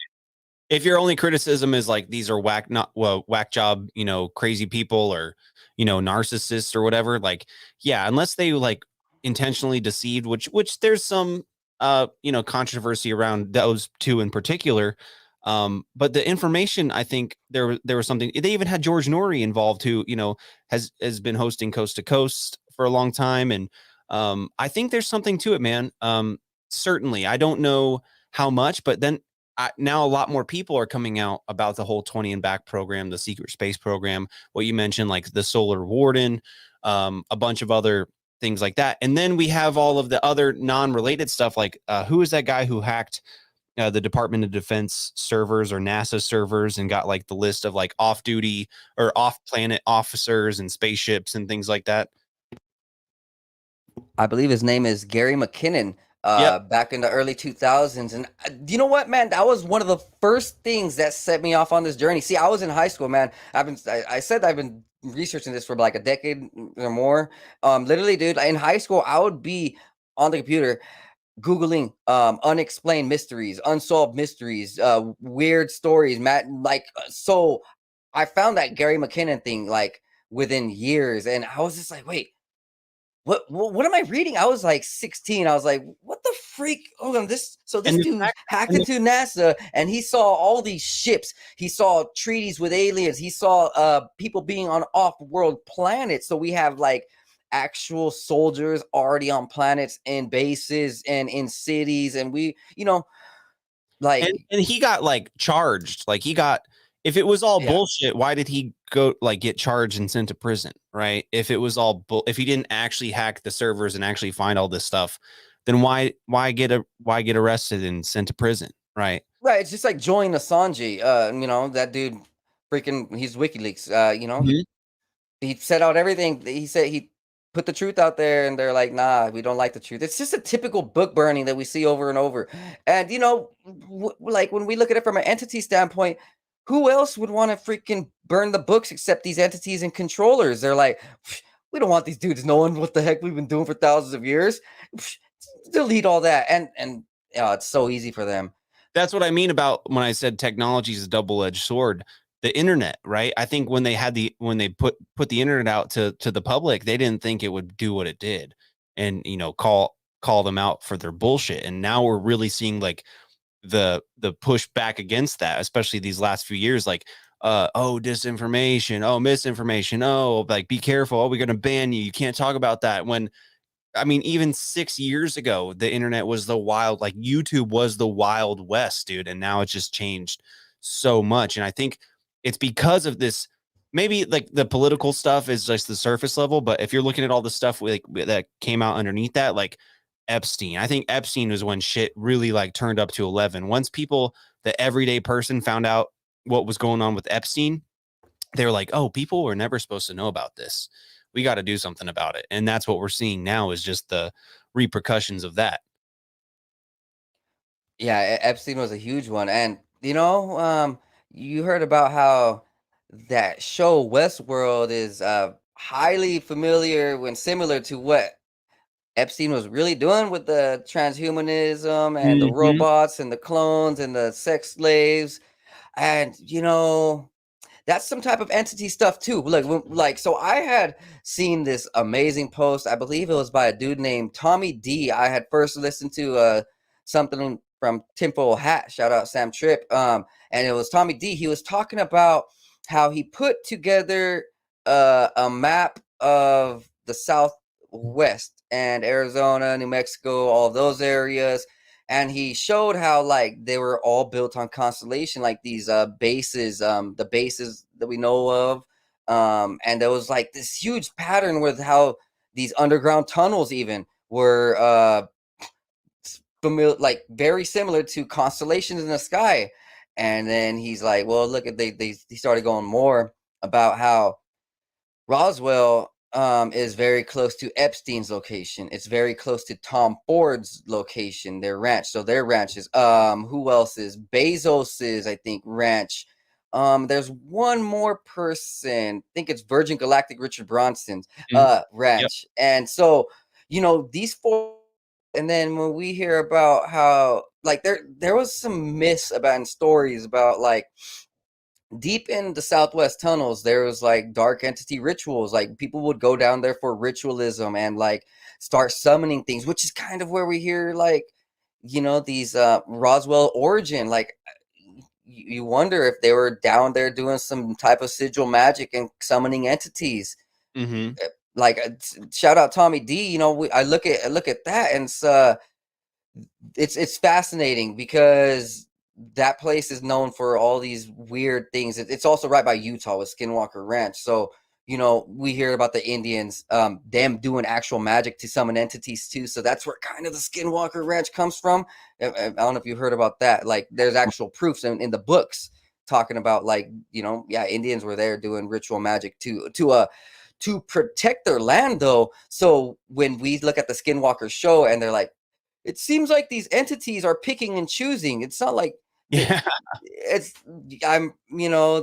If your only criticism is like these are whack, not well, whack job, crazy people, or narcissists or whatever, like, yeah, unless they like intentionally deceived, which there's some controversy around those two in particular. But the information, I think there was something. They even had George Norrie involved, who has been hosting Coast to Coast for a long time, and I think there's something to it, man. Certainly, I don't know how much, but then now a lot more people are coming out about the whole 20 and back program, the secret space program, what you mentioned, like the solar warden, a bunch of other things like that. And then we have all of the other non-related stuff, like who is that guy who hacked the Department of Defense servers or NASA servers and got like the list of like off-duty or off-planet officers and spaceships and things like that? I believe his name is Gary McKinnon. Yep. Back in the early 2000s, and you know what, man, that was one of the first things that set me off on this journey. See, I was in high school, man. I said I've been researching this for like a decade or more. Literally, dude, in high school I would be on the computer googling unexplained mysteries, unsolved mysteries, weird stories, Matt. Like, so I found that Gary McKinnon thing like within years, and I was just like, wait, what am I reading? I was like 16. I was like, what the freak? Hold on, this And the dude fact, hacked and the, into NASA and he saw all these ships. He saw treaties with aliens. He saw people being on off-world planets. So we have like actual soldiers already on planets and bases and in cities, and we, like, and he got like charged, like he got, if it was all yeah. bullshit, why did he go like get charged and sent to prison, right? If it was all if he didn't actually hack the servers and actually find all this stuff, then why get arrested and sent to prison, right? Right, it's just like Julian Assange, that dude, freaking, he's WikiLeaks, Mhm. he set out everything. He said put the truth out there, and they're like, nah, we don't like the truth. It's just a typical book burning that we see over and over. And like when we look at it from an entity standpoint, who else would want to freaking burn the books except these entities and controllers? They're like, we don't want these dudes knowing what the heck we've been doing for thousands of years. Delete all that. And it's so easy for them. That's what I mean about when I said technology is a double-edged sword. The internet, right? I think when they put the internet out to the public, they didn't think it would do what it did, and call them out for their bullshit. And now we're really seeing like the push back against that, especially these last few years. Like, oh, disinformation, oh, misinformation, oh, like be careful, oh, we're gonna ban you. You can't talk about that. When I mean, even 6 years ago, the internet was like YouTube was the Wild West, dude. And now it's just changed so much. And I think it's because of this. Maybe like the political stuff is just the surface level, but if you're looking at all the stuff that came out underneath that, like Epstein, I think Epstein was when shit really like turned up to 11. Once the everyday person found out what was going on with Epstein, they were like, oh, people were never supposed to know about this. We got to do something about it. And that's what we're seeing now is just the repercussions of that. Yeah, Epstein was a huge one. And you heard about how that show Westworld is highly familiar when similar to what Epstein was really doing with the transhumanism and the Mhm. robots and the clones and the sex slaves. And that's some type of entity stuff too. So I had seen this amazing post. I believe it was by a dude named Tommy D. I had first listened to something from Temple Hat. Shout out Sam Tripp. And it was Tommy D. He was talking about how he put together a map of the Southwest and Arizona, New Mexico, all those areas, and he showed how like they were all built on constellation, like these bases, the bases that we know of, and there was like this huge pattern with how these underground tunnels even were familiar, like very similar to constellations in the sky. And then he's like, well, look at he started going more about how Roswell is very close to Epstein's location. It's very close to Tom Ford's location, their ranch. So their ranches. Who else is Bezos's? I think ranch. There's one more person. I think it's Virgin Galactic Richard Branson's Mhm. Yep. ranch. And so these four. And then when we hear about how like there was some myths about and stories about like deep in the Southwest tunnels, there was like dark entity rituals. Like people would go down there for ritualism and like start summoning things, which is kind of where we hear like, these Roswell origin. Like you wonder if they were down there doing some type of sigil magic and summoning entities. Mhm. Like shout out Tommy D. I look at that and it's fascinating because that place is known for all these weird things. It's also right by Utah with Skinwalker Ranch. So, we hear about the Indians, them doing actual magic to summon entities too. So that's where kind of the Skinwalker Ranch comes from. I don't know if you heard about that. Like there's actual proofs in the books talking about like, Indians were there doing ritual magic to protect their land though. So when we look at the Skinwalker show and they're like, it seems like these entities are picking and choosing. It's not like Yeah. it's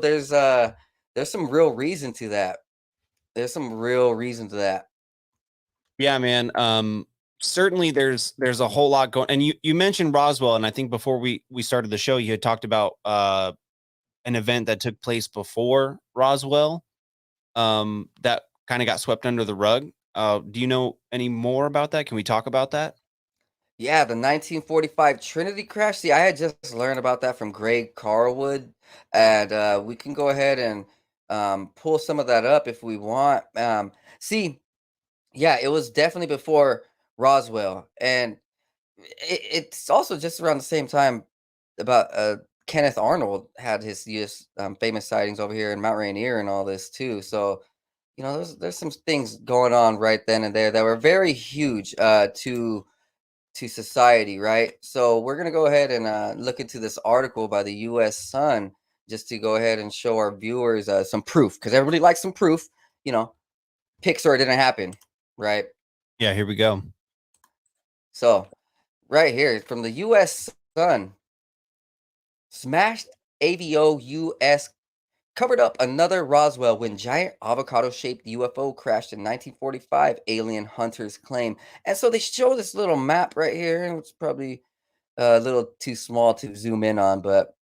there's some real reason to that. There's some real reason to that. Yeah, man. Certainly there's a whole lot going, and you mentioned Roswell, and I think before we started the show, you had talked about an event that took place before Roswell, that kind of got swept under the rug. Do you know any more about that? Can we talk about that? Yeah, the 1945 Trinity crash. See, I had just learned about that from Greg Carlwood, and we can go ahead and pull some of that up if we want. See, yeah, it was definitely before Roswell, and it's also just around the same time about Kenneth Arnold had his famous sightings over here in Mount Rainier and all this too. So there's some things going on right then and there that were very huge to society, right? So we're gonna go ahead and look into this article by the U.S. Sun just to go ahead and show our viewers some proof because everybody likes some proof. Pixar didn't happen. right? Yeah, here we go. So right here from the U.S. Sun, smashed AVO U.S. covered up another Roswell when giant avocado-shaped UFO crashed in 1945, alien hunters claim. And so they show this little map right here, and it's probably a little too small to zoom in on, but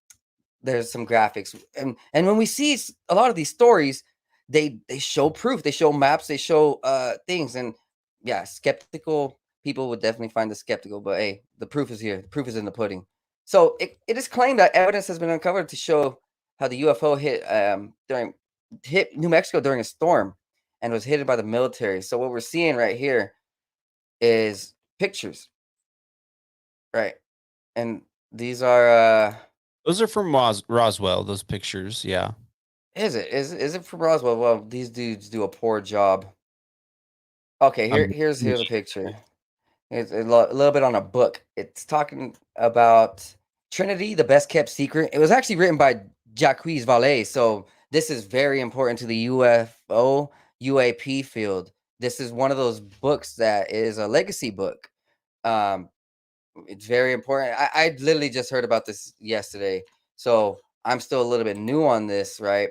there's some graphics. And when we see a lot of these stories, they show proof, they show maps, they show things. And yeah, skeptical people would definitely find this skeptical, but hey, the proof is here. The proof is in the pudding. So it is claimed that evidence has been uncovered to show how the UFO hit New Mexico during a storm and was hidden by the military. So what we're seeing right here is pictures, right? And these are Those are from Roswell, those pictures. Yeah. is it from Roswell? Well, these dudes do a poor job. Okay, here's the picture. It's a little bit on a book. It's talking about Trinity, the best kept secret. It was actually written by Jacques Vallée, so this is very important to the UFO UAP field. This is one of those books that is a legacy book. Um, it's very important. I literally just heard about this yesterday, so I'm still a little bit new on this, right?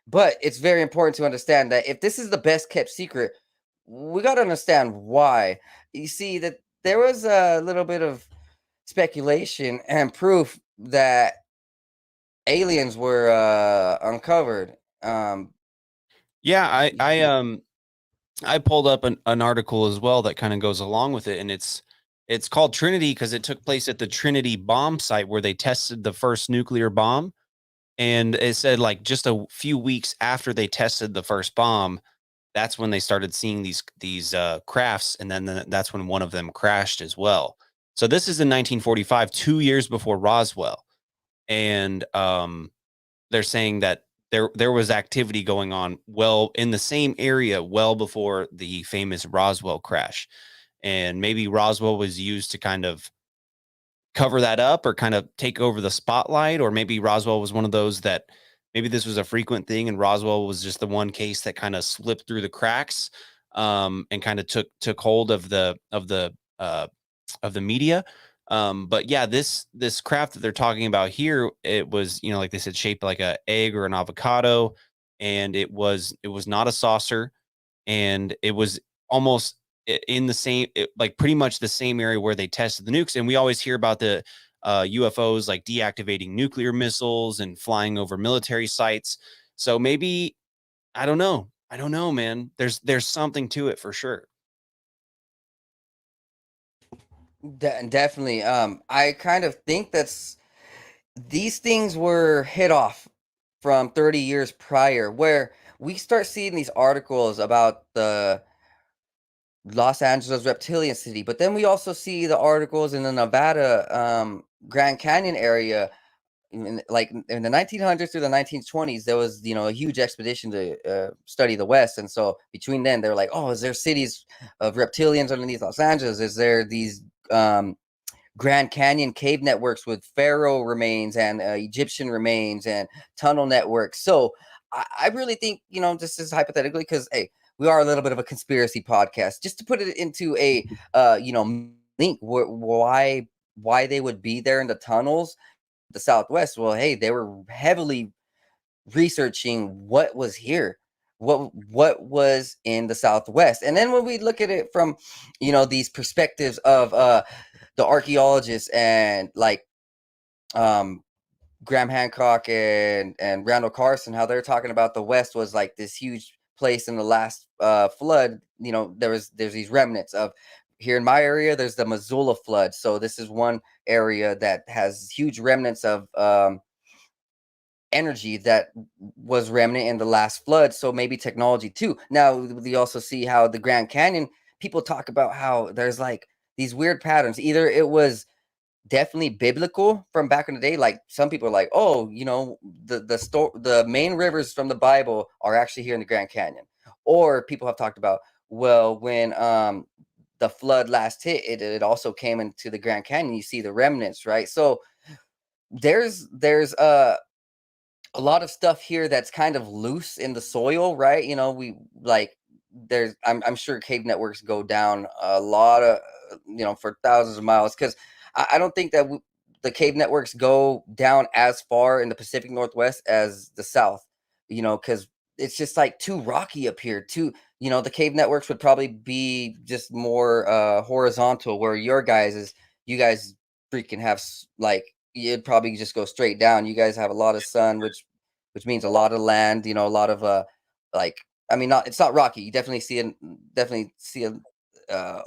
But it's very important to understand that if this is the best kept secret, we got to understand why. You see that there was a little bit of speculation and proof that aliens were uncovered. Yeah, I pulled up an article as well that kind of goes along with it, and it's called Trinity because it took place at the Trinity bomb site where they tested the first nuclear bomb. And it said like just a few weeks after they tested the first bomb, that's when they started seeing these crafts, and then that's when one of them crashed as well. So this is in 1945, 2 years before Roswell, and they're saying that there was activity going on well in the same area well before the famous Roswell crash, and maybe Roswell was used to kind of cover that up or kind of take over the spotlight, or maybe Roswell was one of those that maybe this was a frequent thing and Roswell was just the one case that kind of slipped through the cracks, and kind of took hold of the media. But yeah, this craft that they're talking about here, it was, like they said, shaped like a egg or an avocado, and it was not a saucer, and it was almost in the same, like pretty much the same area where they tested the nukes. And we always hear about the UFOs like deactivating nuclear missiles and flying over military sites. So maybe, I don't know, man. There's something to it for sure. Definitely. I kind of think these things were hit off from 30 years prior, where we start seeing these articles about the Los Angeles reptilian city, but then we also see the articles in the Nevada Grand Canyon area. Like in the 1900s through the 1920s, there was a huge expedition to study the West, and so between then they're like, oh, is there cities of reptilians underneath Los Angeles? Is there these Grand Canyon cave networks with pharaoh remains and Egyptian remains and tunnel networks? So I really think this is hypothetically, because hey, we are a little bit of a conspiracy podcast, just to put it into a link why they would be there in the tunnels, the Southwest. Well, hey, they were heavily researching what was here, what was in the Southwest. And then when we look at it from these perspectives of the archaeologists and like Graham Hancock and Randall Carson, how they're talking about the West was like this huge place in the last flood. There's these remnants of, here in my area there's the Missoula flood, so this is one area that has huge remnants of energy that was remnant in the last flood, so maybe technology too. Now we also see how the Grand Canyon, people talk about how there's like these weird patterns. Either it was definitely biblical from back in the day, like some people are like, oh, the main rivers from the Bible are actually here in the Grand Canyon. Or people have talked about, well, when the flood last hit, it also came into the Grand Canyon. You see the remnants, right? So there's a lot of stuff here that's kind of loose in the soil, right? We like I'm sure cave networks go down a lot of, for thousands of miles, because I don't think that the cave networks go down as far in the Pacific Northwest as the South, because it's just like too rocky up here. The cave networks would probably be just more horizontal, where you guys freaking have like, you'd probably just go straight down. You guys have a lot of sun, which means a lot of land, a lot of like, I mean, not, it's not rocky. You definitely see a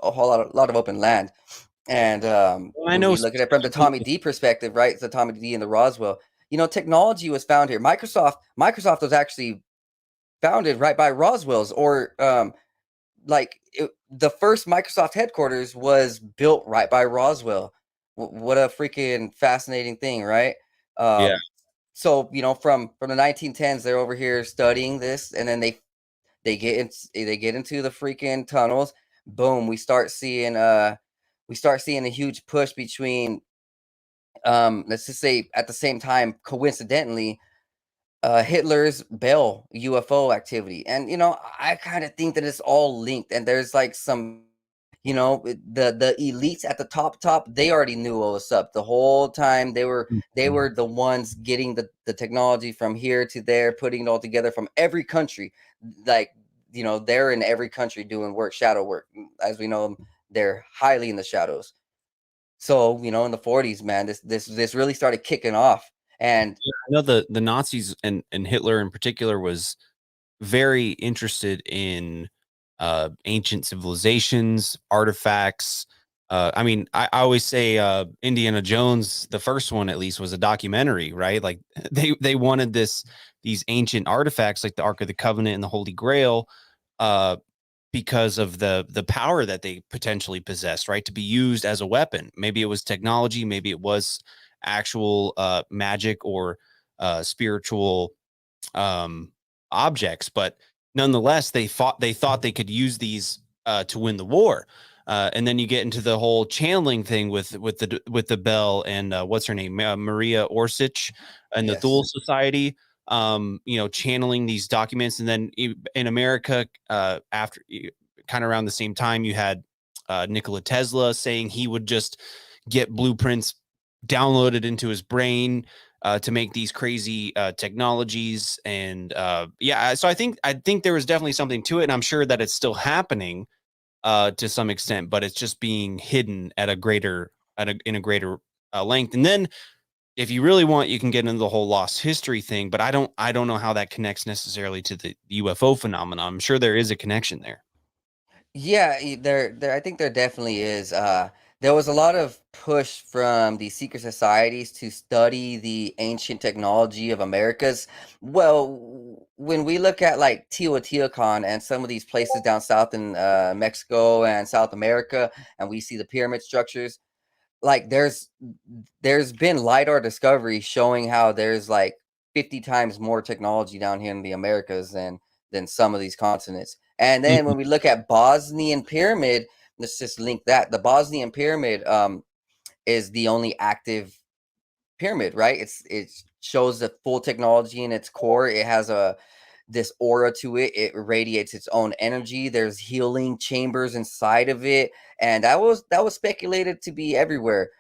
whole lot of open land. And I when know we look at it from the Tommy specifically. D perspective, right? The Tommy D and the Roswell, technology was found here. Microsoft was actually founded right by Roswell's, or the first Microsoft headquarters was built right by Roswell. What a freaking fascinating thing, right? Yeah. So from the 1910s, they're over here studying this, and then they get into the freaking tunnels. Boom, we start seeing a huge push between, let's just say at the same time, coincidentally, Hitler's Bell UFO activity. And I kind of think that it's all linked, and there's like some, the elites at the top, they already knew what was up the whole time. They were the ones getting the technology from here to there, putting it all together from every country. Like, they're in every country doing work, shadow work. As we know, they're highly in the shadows. So, in the 40s, man, this really started kicking off. And I know the Nazis and Hitler in particular was very interested in ancient civilizations, artifacts. I mean, I always say Indiana Jones, the first one at least, was a documentary, right? Like they wanted these ancient artifacts like the Ark of the Covenant and the Holy Grail, uh, because of the power that they potentially possessed, right? To be used as a weapon. Maybe it was technology, maybe it was actual magic or spiritual um, objects, but nonetheless, they thought they could use these to win the war. And then you get into the whole channeling thing with the Bell and what's her name, Maria Orsich, and the Thule yes, Society. Channeling these documents, and then in America, after kind of around the same time, you had Nikola Tesla saying he would just get blueprints downloaded into his brain to make these crazy technologies. And so I think there was definitely something to it, and I'm sure that it's still happening to some extent, but it's just being hidden at a greater in a greater length. And then if you really want, you can get into the whole lost history thing, but I don't know how that connects necessarily to the UFO phenomenon. I'm sure there is a connection there. yeah, there. I think there definitely is. There was a lot of push from the secret societies to study the ancient technology of Americas. Well, when we look at like Teotihuacan and some of these places down south in Mexico and South America, and we see the pyramid structures, like there's been lidar discovery showing how there's like 50 times more technology down here in the Americas than some of these continents. And then Mhm. when we look at Bosnian pyramid, let's just link that. The Bosnian pyramid is the only active pyramid, right? It shows the full technology in its core. It has this aura to it. It radiates its own energy. There's healing chambers inside of it, and that was speculated to be everywhere.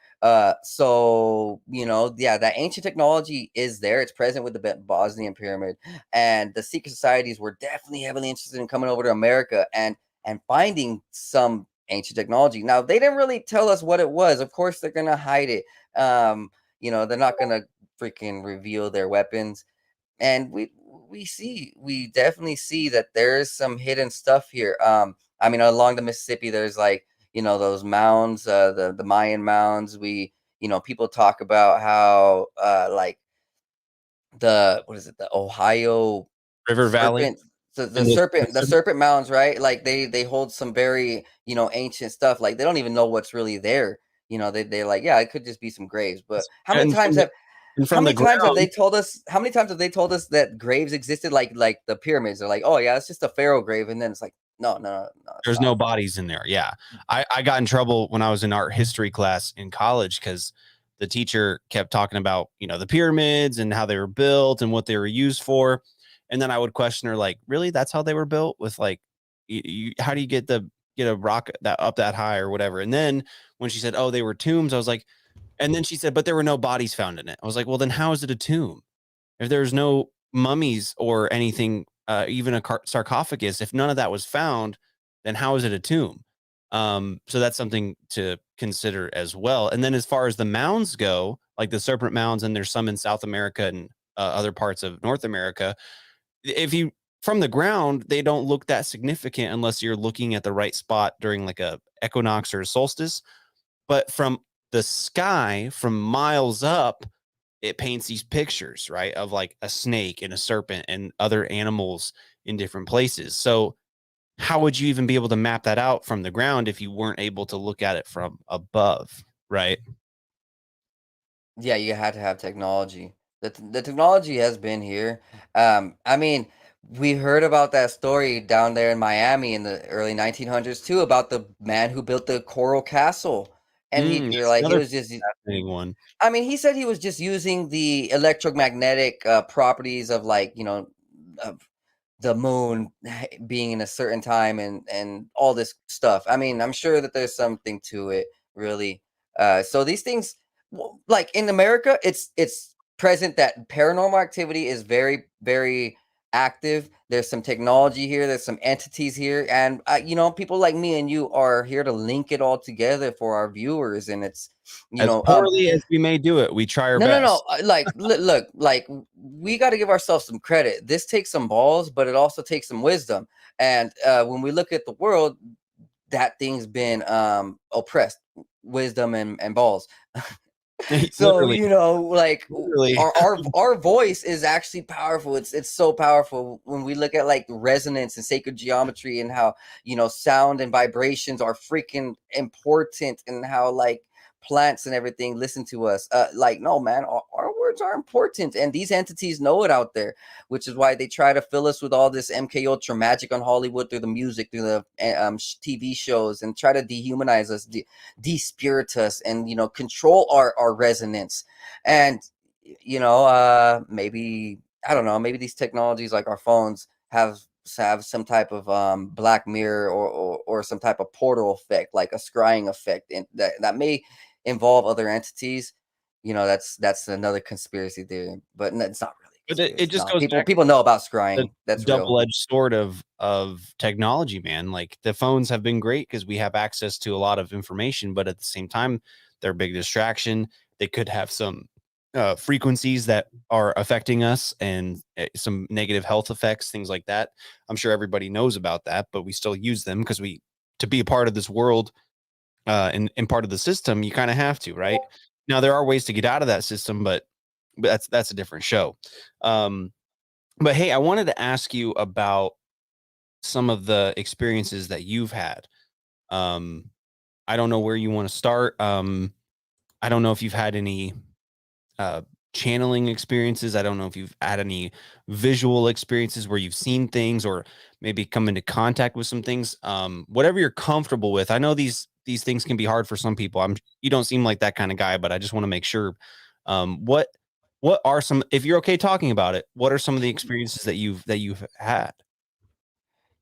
So yeah, that ancient technology is there. It's present with the Bosnian pyramid, and the secret societies were definitely heavily interested in coming over to America and finding some ancient technology. Now they didn't really tell us what it was. Of course, they're gonna hide it. They're not gonna freaking reveal their weapons. And we definitely see that there's some hidden stuff here. I mean, along the Mississippi, there's like, those mounds, the Mayan mounds. People talk about how like the what is it, the Ohio River Valley serpent, the and the serpent, the serpent mounds, right? Like they hold some very, ancient stuff. Like they don't even know what's really there. They like, yeah, it could just be some graves. But how many and times from the have and how from the many times have they ground, told us? How many times have they told us that graves existed? Like the pyramids are like, oh yeah, it's just a pharaoh grave, and then it's like, no, no, no, no, it's there's not. no bodies in there. Yeah. I got in trouble when I was in art history class in college because the teacher kept talking about, the pyramids and how they were built and what they were used for. And then I would question her, like, really? That's how they were built, with like how do you get a rock that up that high or whatever? And then when she said, oh, they were tombs, I was like, and then she said, but there were no bodies found in it. I was like, well, then how is it a tomb? If there's no mummies or anything, even a sarcophagus, if none of that was found, then how is it a tomb? So that's something to consider as well. And then as far as the mounds go, like the serpent mounds, and there's some in South America and other parts of North America, if you from the ground, they don't look that significant unless you're looking at the right spot during like a equinox or a solstice. But from the sky, from miles up, it paints these pictures, right, of like a snake and a serpent and other animals in different places. So how would you even be able to map that out from the ground if you weren't able to look at it from above, right? Yeah, you had to have technology. The technology has been here. I mean, we heard about that story down there in Miami in the early 1900s too, about the man who built the Coral Castle, and That's he another was just. fascinating one. I mean, he said he was just using the electromagnetic properties of, like, of the moon being in a certain time and all this stuff. I mean, I'm sure that there's something to it, really. So these things, like in America, it's present that paranormal activity is very, very active. There's some technology here. There's some entities here, and people like me and you are here to link it all together for our viewers. And it's As poorly as we may do it, we try our best. no. Like, look, like we got to give ourselves some credit. This takes some balls, but it also takes some wisdom. And when we look at the world, that thing's been oppressed, wisdom and balls. So like our voice is actually powerful. It's so powerful when we look at like resonance and sacred geometry, and how sound and vibrations are freaking important, and how like plants and everything listen to us. Like, no, man, our words are important, and these entities know it out there, which is why they try to fill us with all this MK Ultra magic on Hollywood through the music, through the TV shows, and try to dehumanize us, de-spirit us, and control our resonance. And maybe, I don't know, maybe these technologies like our phones have some type of black mirror or some type of portal effect, like a scrying effect, and that may involve other entities. That's another conspiracy theory, but it's not really. But it just goes back. People know about scrying. That's double-edged sword of technology, man. Like the phones have been great because we have access to a lot of information, but at the same time, they're a big distraction. They could have some frequencies that are affecting us, and some negative health effects, things like that. I'm sure everybody knows about that, but we still use them because to be a part of this world and part of the system, you kind of have to, right? Now there are ways to get out of that system, but that's a different show. But hey, I wanted to ask you about some of the experiences that you've had. I don't know where you want to start. I don't know if you've had any channeling experiences. I don't know if you've had any visual experiences where you've seen things or maybe come into contact with some things. Whatever you're comfortable with. I know these things can be hard for some people. You don't seem like that kind of guy, but I just want to make sure. What are some, if you're okay talking about it, what are some of the experiences that you've had?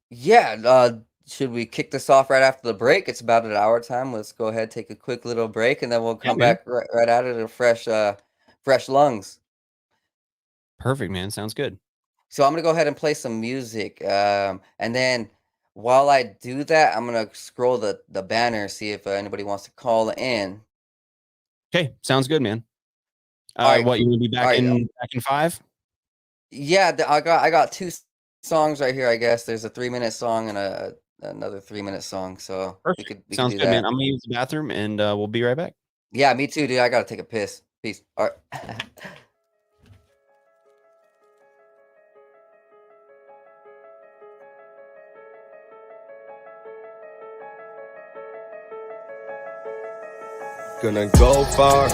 Yeah. Should we kick this off right after the break? It's about an hour time. Let's go ahead, take a quick little break, and then we'll come back right at it with fresh lungs. Perfect, man. Sounds good. So I'm gonna go ahead and play some music, and then while I do that, I'm gonna scroll the banner, see if anybody wants to call in. Okay, sounds good, man. Right. What, you will be back in 5? Yeah, I got 2 songs right here. I guess there's a 3-minute song and another 3-minute song. So perfect. we Sounds could do good, that. man. I'm gonna use the bathroom, and we'll be right back. Yeah, me too, dude. I gotta take a piss. Peace. All right. Gonna go far,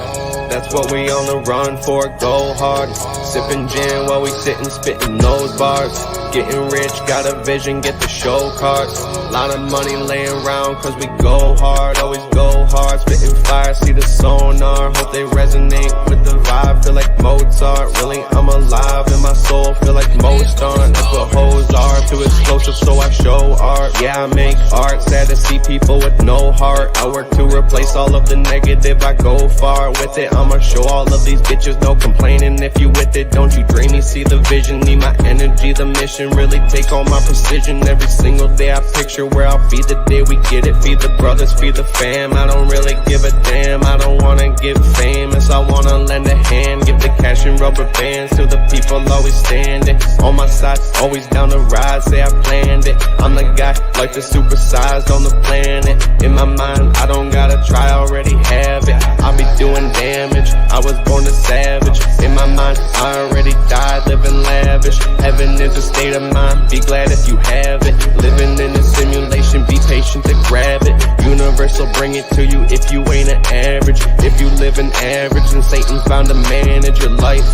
that's what we on the run for, go hard. Sipping gin while we sitting, spitting those bars. Getting rich, got a vision, get the show cards. Lot of money laying around cause we go hard, always go hard. Spitting fire, see the sonar, hope they resonate with the vibe. Feel like Mozart, really I'm alive in my soul, feel like Mozart. That's what hoes are, to explode explosive, so I show art. Yeah, I make art, sad to see people with no heart. I work to replace all of the negative, I go far with it. I'ma show all of these bitches, no complaining if you with it. Don't you dream me, see the vision, need my energy, the mission. Really take all my precision, every single day I picture where I'll be the day we get it. Feed the brothers, feed the fam, I don't really give a damn. I don't wanna get famous, I wanna lend a hand. Give the cash and rubber bands to the people always standing on my side, always down the ride, say I planned it. I'm the guy, life is supersized on the planet. In my mind, I don't gotta try, I already have it. I'll be doing damage, I was born a savage. In my mind, I already died, living lavish. Heaven is a state of mind, be glad if you have it. Living in a simulation, be patient to grab it. Universe will bring it to you if you ain't an average. If you live an average, then Satan's bound to manage your life.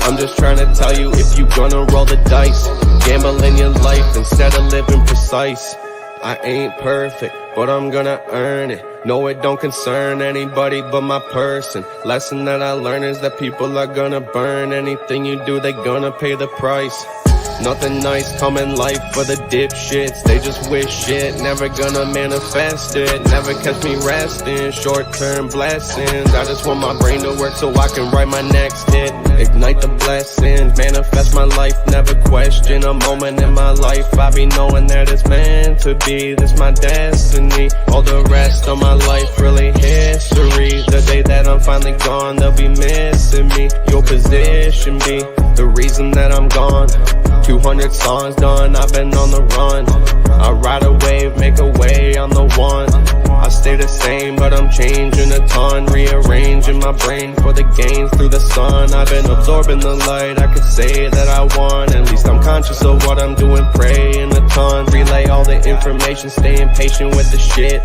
I'm just trying to tell you, if you gonna roll the dice, gamble in your life instead of living precise. I ain't perfect, but I'm gonna earn it. No, it don't concern anybody but my person. Lesson that I learned is that people are gonna burn. Anything you do, they gonna pay the price. Nothing nice come in life for the dipshits. They just wish shit, never gonna manifest it. Never catch me resting, short-term blessings. I just want my brain to work so I can write my next hit. Ignite the blessings, manifest my life, never question a moment in my life. I be knowing that it's meant to be, this my destiny. All the rest of my life really history. The day that I'm finally gone, they'll be missing me. Your position be the reason that I'm gone. 200 songs done, I've been on the run. I ride a wave, make a way, I'm the one. I stay the same, but I'm changing a ton. Rearranging my brain for the gains through the sun. I've been absorbing the light, I could say that I won. At least I'm conscious of what I'm doing, praying a ton. Relay all the information, staying patient with the shit.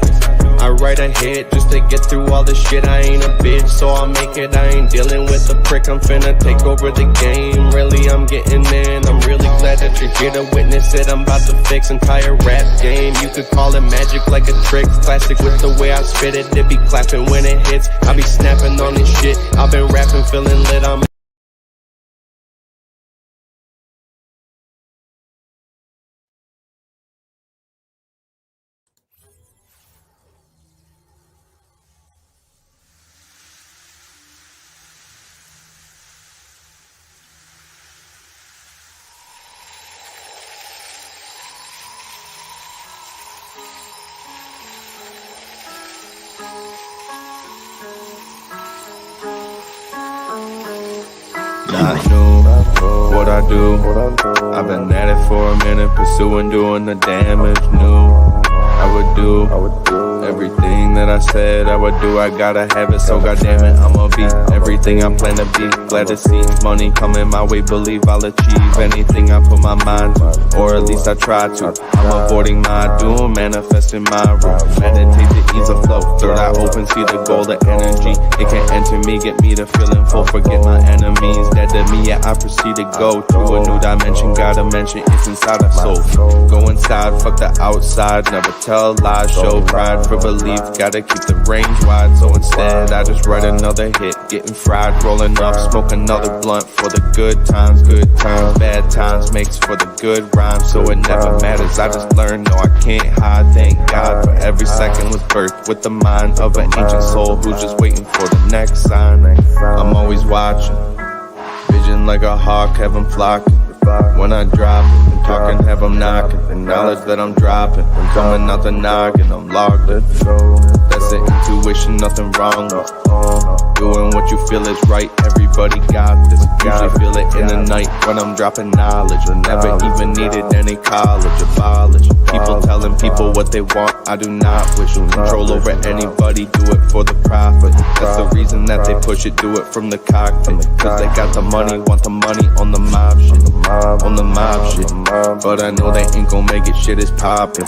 I write a hit just to get through all the shit. I ain't a bitch, so I'll make it. I ain't dealing with the prick, I'm finna take over the game. Really, I'm getting in, I'm really glad that you're here to witness it. I'm about to fix entire rap game. You could call it magic like a trick. Classic with the way I spit it. They be clapping when it hits. I be snapping on this shit. I've been rapping, feeling lit. I'm not new, what I do. I've been at it for a minute, pursuing, doing the damage. New, I would do everything that I said I would do. I gotta have it, so goddamn it, I'ma be everything I plan to be. Glad to see money coming my way, believe I'll achieve anything I put my mind to, or at least I try to. I'm avoiding my doom, manifesting my room. Meditate to ease the flow, third eye open, see the goal, the energy. It can enter me, get me to feeling full, forget my enemies. Dead to me, yeah, I proceed to go to a new dimension. Gotta mention it's inside our soul. Go inside, fuck the outside, never tell lies, show pride for belief. Gotta keep the range wide, so instead I just write another hit. Getting fried, rolling up, smoke another blunt for the good times. Good times, bad times makes for the good rhymes, so it never matters. I just learned, no, I can't hide. Thank God for every second was birthed with the mind of an ancient soul who's just waiting for the next sign. I'm always watching, vision like a hawk, have 'em flocking. When I drop it, I'm talking, have 'em knocking. The knowledge that I'm dropping, I'm coming out the noggin, I'm logged in. That's the intuition, nothing wrong. Doing what you feel is right, everybody got this. Usually feel it in the night when I'm dropping knowledge. I never even needed any college, abolished. People telling people what they want, I do not wish control over anybody, do it for the profit. That's the reason that they push it, do it from the cockpit. Cause they got the money, want the money on the mob shit. On the mob shit. But I know they ain't gon' make it, shit is poppin'.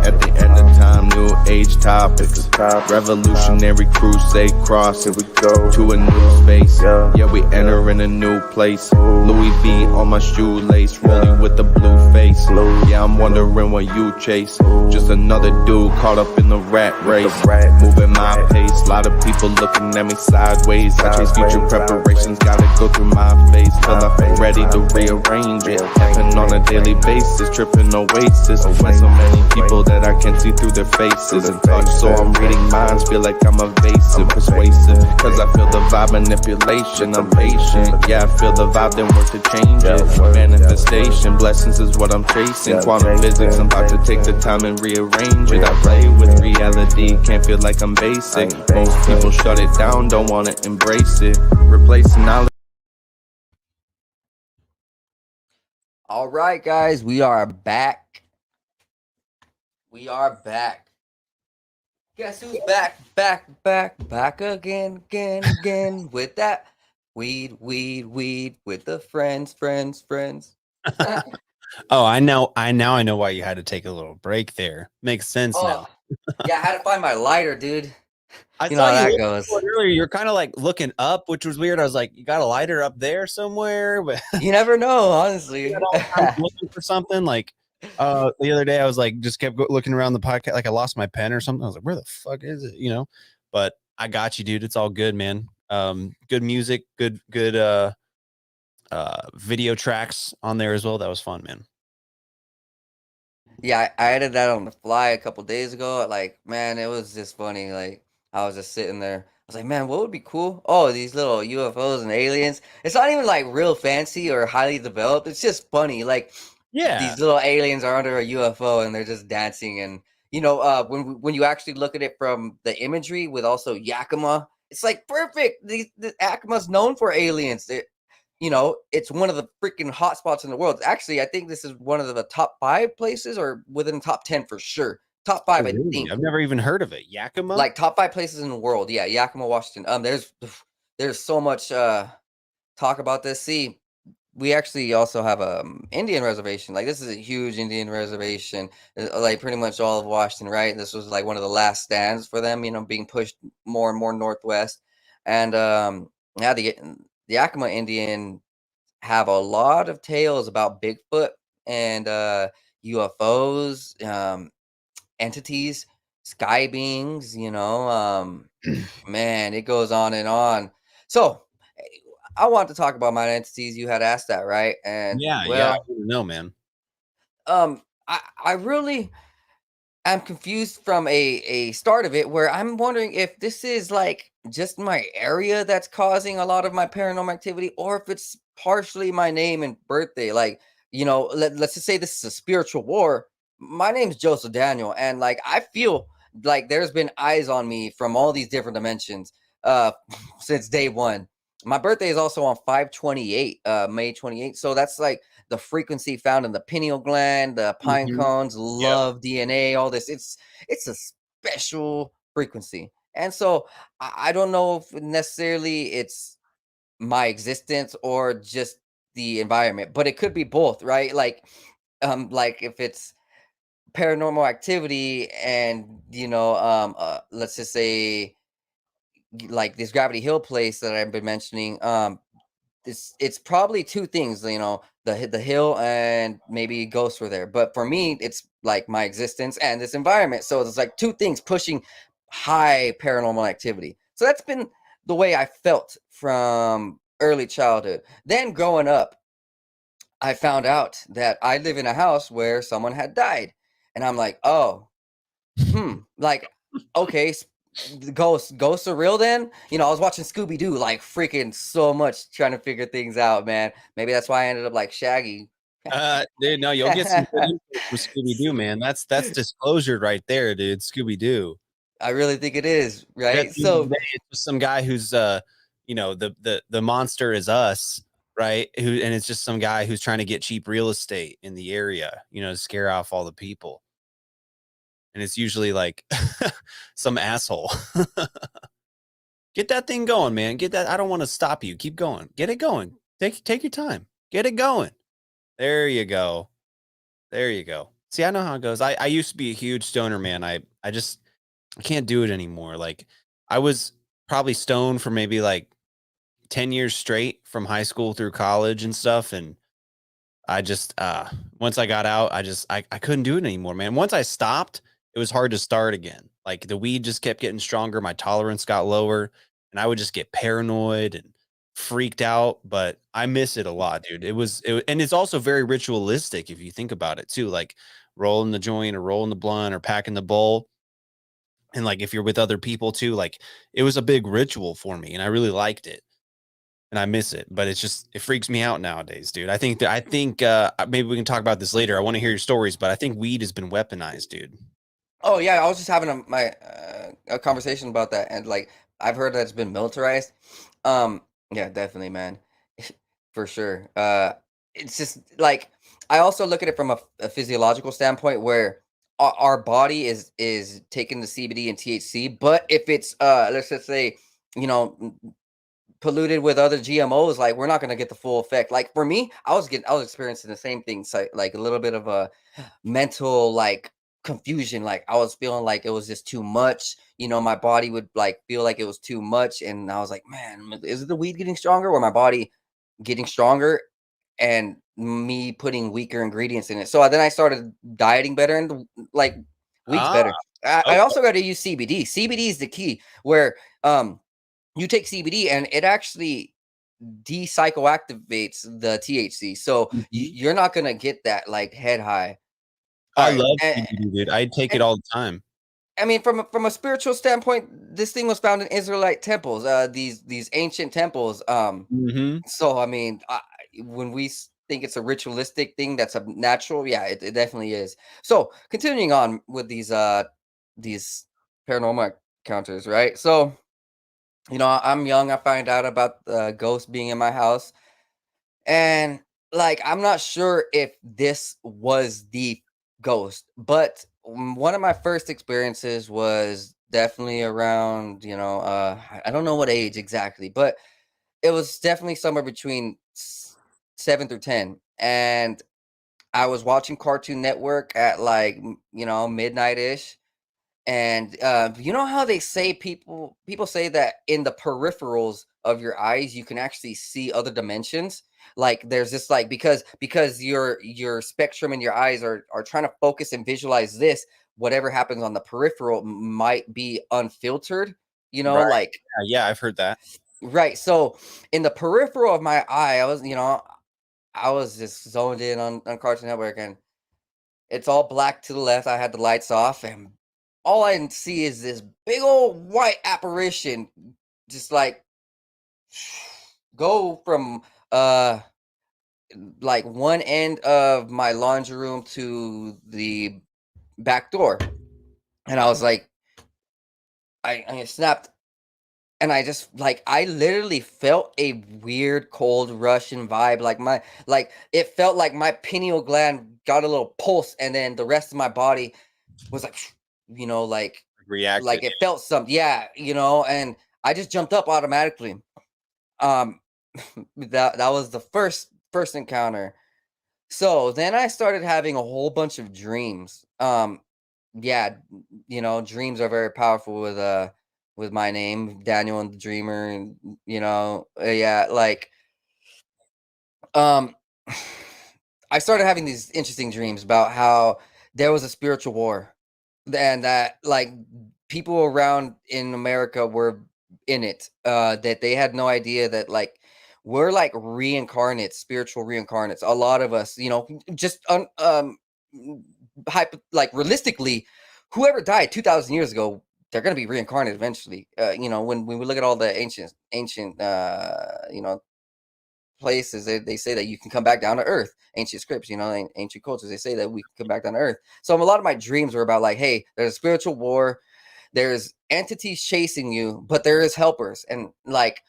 At the end of time, new age topics. Revolutionary crusade cross, here we go to a new space. Yeah, we enter in a new place. Louis V on my shoelace, rolling with the blue face. Yeah, I'm wondering what you chase. Just another dude caught up in the rat race. Moving my pace, lot of people looking at me sideways. I chase future preparations, gotta go through my phase till I'm ready to rearrange it. Happen on a daily basis, tripping oasis. Met so many people that I can see through their faces and touch. So I'm reading minds, feel like I'm evasive, persuasive. Cause I feel the vibe, manipulation, I'm patient. Yeah, I feel the vibe, then work to change it. Manifestation, blessings is what I'm chasing. Quantum physics, I'm about to take the time and rearrange it. I play with reality, can't feel like I'm basic. Most people shut it down, don't wanna embrace it. Replacing knowledge. All right, guys, we are back. We are back. Guess who's back again with that weed with the friends. Oh, I know why you had to take a little break there. Makes sense now. Yeah, I had to find my lighter, dude. I You know saw how you that goes. earlier. You're kind of like looking up, which was weird. I was like, you got a lighter up there somewhere? But You never know, honestly. I'm looking for something. Like the other day, I was like, just kept looking around the podcast, like I lost my pen or something. I was like, where the fuck is it? You know, but I got you, dude. It's all good, man. Good music, good video tracks on there as well. That was fun, man. Yeah, I added that on the fly a couple days ago. Like, man, it was just funny. Like, I was just sitting there. I was like, man, what would be cool? Oh, these little UFOs and aliens. It's not even like real fancy or highly developed. It's just funny. Like, Yeah, these little aliens are under a UFO and they're just dancing. And when you actually look at it from the imagery with also Yakima, it's like perfect. The Yakima's known for aliens. It's one of the freaking hot spots in the world. Actually, I think this is one of the top 5 places or within the top 10 for sure. Top 5, oh, I really? think. I've never even heard of it. Yakima, Like top 5 places in the world. Yeah, Yakima, Washington. There's so much talk about this. See, we actually also have a Indian reservation. Like, this is a huge Indian reservation. Like, pretty much all of Washington, right? This was like one of the last stands for them, being pushed more and more northwest. And yeah, the Yakima Indian have a lot of tales about Bigfoot and UFOs, entities, sky beings, man, it goes on and on. So I want to talk about my entities. You had asked that, right? And yeah, I well, don't know, man. I really am confused from a start of it where I'm wondering if this is like just my area that's causing a lot of my paranormal activity, or if it's partially my name and birthday. Like, let's just say this is a spiritual war. My name's Joseph Daniel, and like I feel like there's been eyes on me from all these different dimensions since day one. My birthday is also on 5/28, May 28th. So that's like the frequency found in the pineal gland, the pine Mhm. cones, love, DNA, all this. It's a special frequency. And so I don't know if necessarily it's my existence or just the environment, but it could be both, right? Like if it's paranormal activity and let's just say like this Gravity Hill place that I've been mentioning, it's probably 2 things, the hill and maybe ghosts were there. But for me, it's like my existence and this environment. So it's like 2 things pushing high paranormal activity. So that's been the way I felt from early childhood. Then growing up, I found out that I live in a house where someone had died. And I'm like, oh, like, okay, the ghosts are real then? I was watching Scooby-Doo like freaking so much trying to figure things out, man. Maybe that's why I ended up like Shaggy. Dude, no, you'll get some good info from Scooby-Doo, man. That's disclosure right there, dude. Scooby-Doo. I really think it is, But right? at the end of So the day, it's just some guy who's the monster is us, right? And it's just some guy who's trying to get cheap real estate in the area, to scare off all the people. And it's usually like some asshole. Get that thing going, man. Get that. I don't want to stop you. Keep going. Get it going. Take your time. Get it going. There you go. There you go. See, I know how it goes. I used to be a huge stoner, man. I can't do it anymore. Like, I was probably stoned for maybe like 10 years straight from high school through college and stuff. And I just once I got out, I couldn't do it anymore, man. Once I stopped, it was hard to start again. Like, the weed just kept getting stronger, my tolerance got lower, and I would just get paranoid and freaked out, but I miss it a lot, dude. And it's also very ritualistic if you think about it too, like rolling the joint or rolling the blunt or packing the bowl. And like if you're with other people too, like it was a big ritual for me and I really liked it. And I miss it, but it freaks me out nowadays, dude. I think maybe we can talk about this later. I want to hear your stories, but I think weed has been weaponized, dude. Oh yeah, I was just having a conversation about that, and like I've heard that it's been militarized. Yeah, definitely, man, for sure. It's just like I also look at it from a physiological standpoint, where our body is taking the CBD and THC, but if it's let's just say, you know, polluted with other GMOs, like we're not gonna get the full effect. Like for me, I was experiencing the same thing, so, like a little bit of a mental like confusion. Like I was feeling like it was just too much. You know, my body would like feel like it was too much, and I was like, man, is it the weed getting stronger or my body getting stronger? And me putting weaker ingredients in it. So then I started dieting better and like weeds Ah, better. I okay. also got to use CBD. CBD is the key where you take CBD and it actually de-psychoactivates the THC. So Mhm. you're not gonna get that like head high. All I right, love CBD, dude. I take it and all the time. I mean from a spiritual standpoint, this thing was found in Israelite temples, these ancient temples. Mhm. So I mean, when we think it's a ritualistic thing that's a natural, yeah, it definitely is. So continuing on with these paranormal encounters, right? So you know, I'm young. I find out about the ghost being in my house, and like I'm not sure if this was the ghost, but one of my first experiences was definitely around, you know, I don't know what age exactly, but it was definitely somewhere between 7 through 10, and I was watching Cartoon Network at like you know, midnight ish. And you know how they say people say that in the peripherals of your eyes you can actually see other dimensions. Like there's this like because your spectrum in your eyes are trying to focus and visualize this. Whatever happens on the peripheral might be unfiltered. You know, Right. like Yeah, I've heard that. right. So in the peripheral of my eye, I was you know I was just zoned in on Cartoon Network, and it's all black to the left. I had the lights off, and all I can see is this big old white apparition, just like go from like one end of my laundry room to the back door, and I was like, I snapped, and I just like I literally felt a weird cold Russian vibe, like like it felt like my pineal gland got a little pulse, and then the rest of my body was like, you know, Reacted. like it felt something, yeah, you know, and I just jumped up automatically. Um, that was the first encounter. So then I started having a whole bunch of dreams. Yeah, you know, dreams are very powerful with my name, Daniel and the Dreamer, and you know, yeah, like um I started having these interesting dreams about how there was a spiritual war and that like people around in America were in it. That they had no idea that like we're like reincarnates, spiritual reincarnates. A lot of us, you know, just like realistically, whoever died 2,000 years ago, they're gonna be reincarnated eventually. You know, when we look at all the ancient you know places they say that you can come back down to earth. Ancient scripts, you know, ancient cultures, they say that we can come back down to earth. So a lot of my dreams were about like, hey, there's a spiritual war, there's entities chasing you, but there is helpers. And like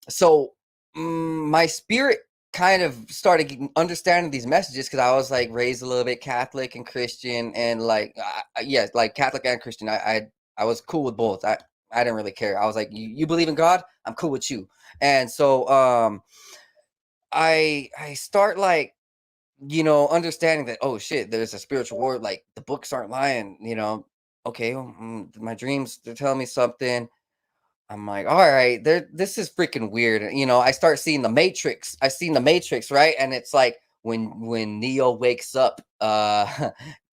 so my spirit kind of started understanding these messages because I was like raised a little bit Catholic and Christian, and like yes, like Catholic and Christian. I was cool with both. I didn't really care. I was like, you believe in God, I'm cool with you. And so I start like, you know, understanding that, oh shit, there's a spiritual war. Like the books aren't lying, you know. Okay, my dreams, they're telling me something. I'm like, all right, this is freaking weird. You know, I start seeing the Matrix. I seen the Matrix, right? And it's like when Neo wakes up,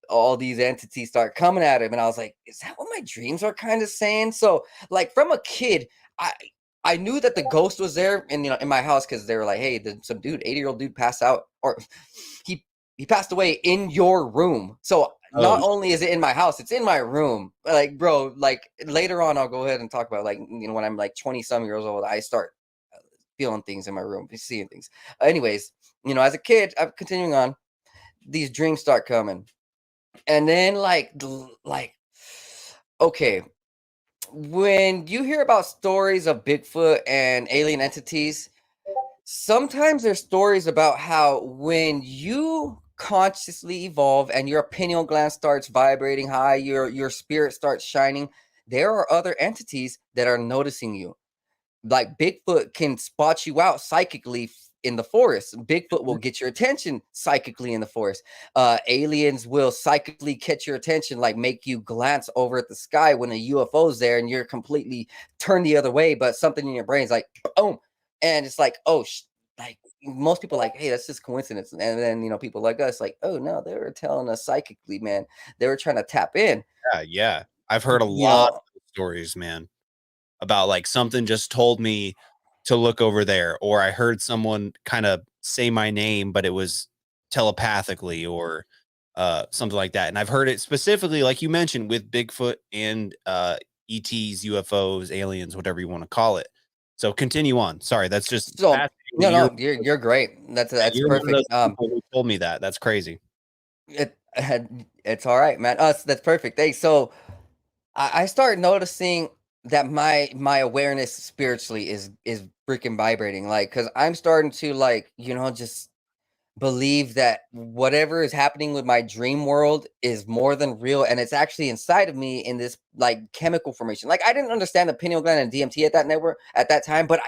all these entities start coming at him. And I was like, is that what my dreams are kind of saying? So, like, from a kid, I I knew that the ghost was there in my house because they were like, hey, some dude, 80-year-old dude passed out, or he passed away in your room. So not only is it in my house, it's in my room. Like, bro, like later on, I'll go ahead and talk about, like, when I'm like 20 some years old, I start feeling things in my room, seeing things. Anyways, as a kid, I'm continuing on. These dreams start coming, and then okay, when you hear about stories of Bigfoot and alien entities, sometimes there's stories about how when you consciously evolve and your pineal gland starts vibrating high, your spirit starts shining, there are other entities that are noticing you. Like Bigfoot can spot you out psychically in the forest. Bigfoot will get your attention psychically in the forest. Aliens will psychically catch your attention, like make you glance over at the sky when a UFO's there and you're completely turned the other way, but something in your brain's like, boom. And it's like, oh, like most people like, hey, that's just coincidence. And then, people like us, like, oh no, they were telling us psychically, man. They were trying to tap in. Yeah. I've heard a lot of stories, man, about like something just told me to look over there, or I heard someone kind of say my name, but it was telepathically, or something like that. And I've heard it specifically, like you mentioned, with Bigfoot and ETs, UFOs, aliens, whatever you want to call it. So continue on. Sorry, that's just So fascinating. no, you're great. That's You're one of perfect. those people who told me that. That's crazy. It's all right, man. That's perfect. Hey, so I start noticing that my awareness spiritually is freaking vibrating, like, because I'm starting to, like, just believe that whatever is happening with my dream world is more than real, and it's actually inside of me in this like chemical formation. Like, I didn't understand the pineal gland and DMT at that time, but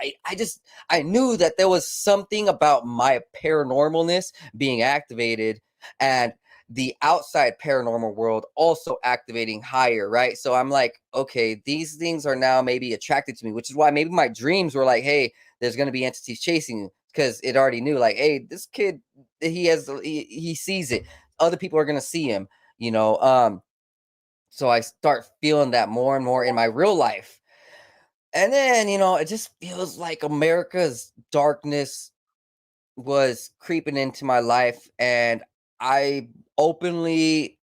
I knew that there was something about my paranormalness being activated, and the outside paranormal world also activating higher, right? So I'm like, okay, these things are now maybe attracted to me, which is why maybe my dreams were like, hey, there's going to be entities chasing you, because it already knew, like, hey, this kid, he sees it, other people are going to see him, so I start feeling that more and more in my real life. And then, it just feels like America's darkness was creeping into my life, and I openly,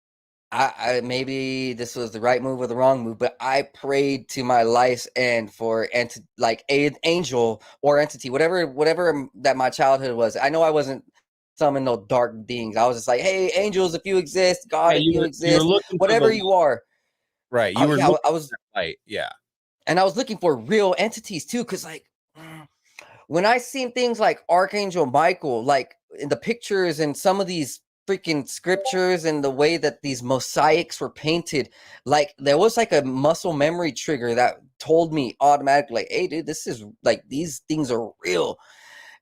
I maybe this was the right move or the wrong move, but I prayed to my life's end for like an angel or entity, whatever that my childhood was. I know I wasn't summoning no dark beings. I was just like, hey, angels, if you exist, God, Yeah, if you you were exist, looking for whatever you are. right. You were Yeah, looking I was, for that light. Yeah. and I was looking for real entities too, because like, when I seen things like Archangel Michael, like in the pictures and some of these freaking scriptures and the way that these mosaics were painted, like there was like a muscle memory trigger that told me automatically, like, hey, dude, this is like, these things are real.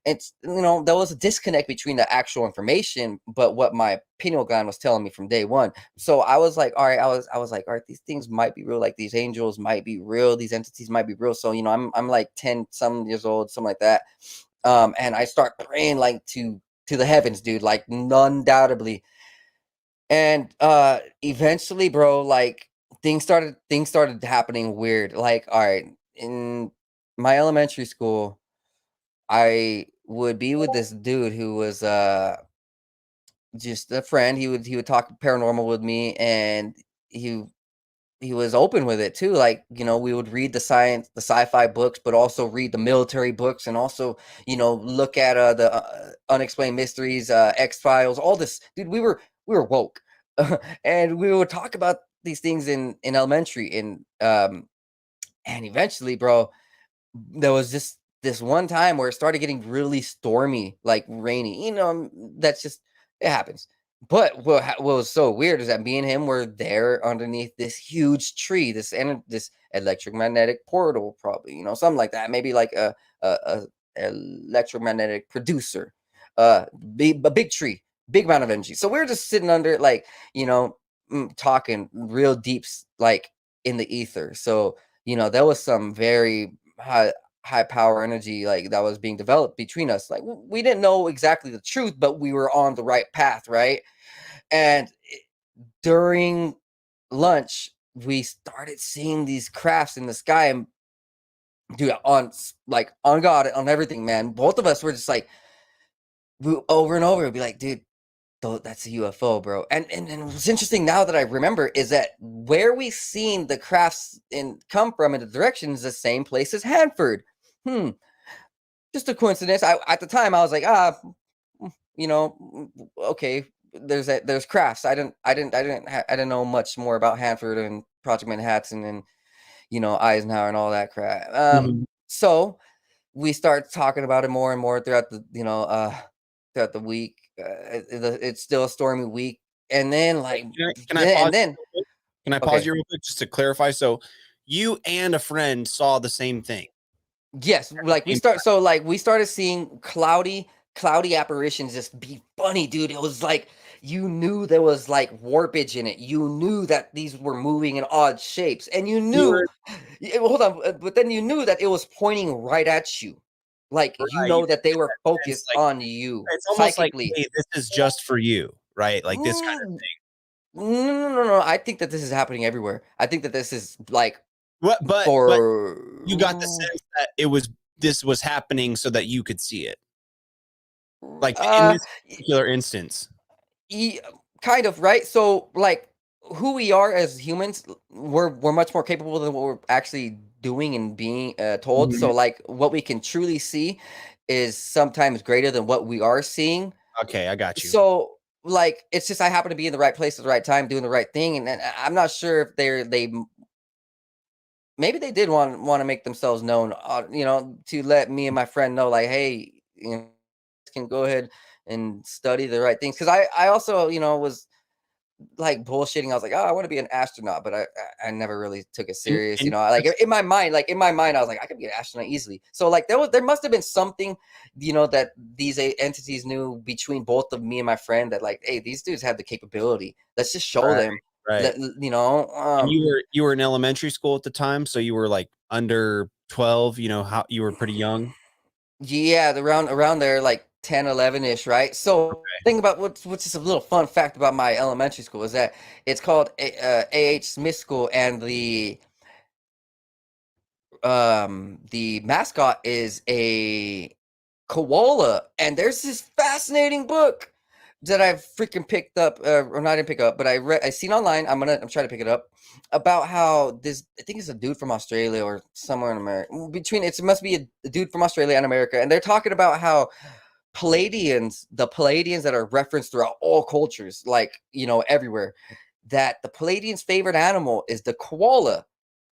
It's, there was a disconnect between the actual information, but what my pineal gland was telling me from day one. So I was like, all right, I was like, all right, these things might be real. Like, these angels might be real. These entities might be real. So, I'm like 10 some years old, something like that. And I start praying like to the heavens, dude, like undoubtedly. And eventually, bro, like things started happening weird. Like, all right, in my elementary school, I would be with this dude who was just a friend. He would talk paranormal with me, and he he was open with it too. Like, we would read the sci-fi books, but also read the military books, and also, look at the unexplained mysteries, X-Files, all this. Dude, we were woke. And we would talk about these things in elementary, and eventually, bro, there was just this one time where it started getting really stormy, like rainy. That's just, it happens. But what was so weird is that me and him were there underneath this huge tree, this electromagnetic portal, probably, something like that. Maybe like a electromagnetic producer, a big tree, big amount of energy. So we were just sitting under it, like, talking real deep, like in the ether. So, there was some very high power energy, like, that was being developed between us. Like, we didn't know exactly the truth, but we were on the right path, right? And during lunch, we started seeing these crafts in the sky, and dude, on God, on everything, man. Both of us were just like, over and over, be like, dude, that's a UFO, bro. And what's interesting now that I remember is that where we seen the crafts come from in the direction is the same place as Hanford. Just a coincidence. At the time I was like, okay, there's crafts. I didn't know much more about Hanford and Project Manhattan and Eisenhower and all that crap. So we start talking about it more and more throughout the week. It's still a stormy week, and then Can I pause? Can I pause okay. you real quick just to clarify? So you and a friend saw the same thing. Yes, we started seeing cloudy apparitions just be funny, dude. It was like you knew there was like warpage in it. You knew that these were moving in odd shapes, and you knew. Hold on, but then you knew that it was pointing right at you, like that they were focused on you. It's almost psychically. Like, hey, this is just for you, right? Like this kind of thing. No. I think that this is happening everywhere. I think that this is like But you got the sense that this was happening so that you could see it. Like in this particular instance. Kind of, right? So like who we are as humans, we're much more capable than what we're actually doing and being told. So like what we can truly see is sometimes greater than what we are seeing. Okay, I got you. So like it's just I happen to be in the right place at the right time doing the right thing, and I'm not sure if they maybe they did want to make themselves known, to let me and my friend know, like, hey, can go ahead and study the right things. Because I also, was like bullshitting. I was like, oh, I want to be an astronaut, but I never really took it serious. Like in my mind, I was like, I could be an astronaut easily. So like there must have been something, that these entities knew between both of me and my friend that like, hey, these dudes have the capability. Let's just show them. Right. And you were in elementary school at the time, so you were like under 12, how you were pretty young. Yeah, around there, like 10, 11-ish, right? So think about what's just a little fun fact about my elementary school is that it's called A.H. Smith School, and the mascot is a koala. And there's this fascinating book that I've freaking picked up, or not, I didn't pick up, but I seen online. I'm trying to pick it up about how this. I think it's a dude from Australia or somewhere in America. It must be a dude from Australia and America, and they're talking about how the Palladians that are referenced throughout all cultures, like everywhere, that the Palladians' favorite animal is the koala.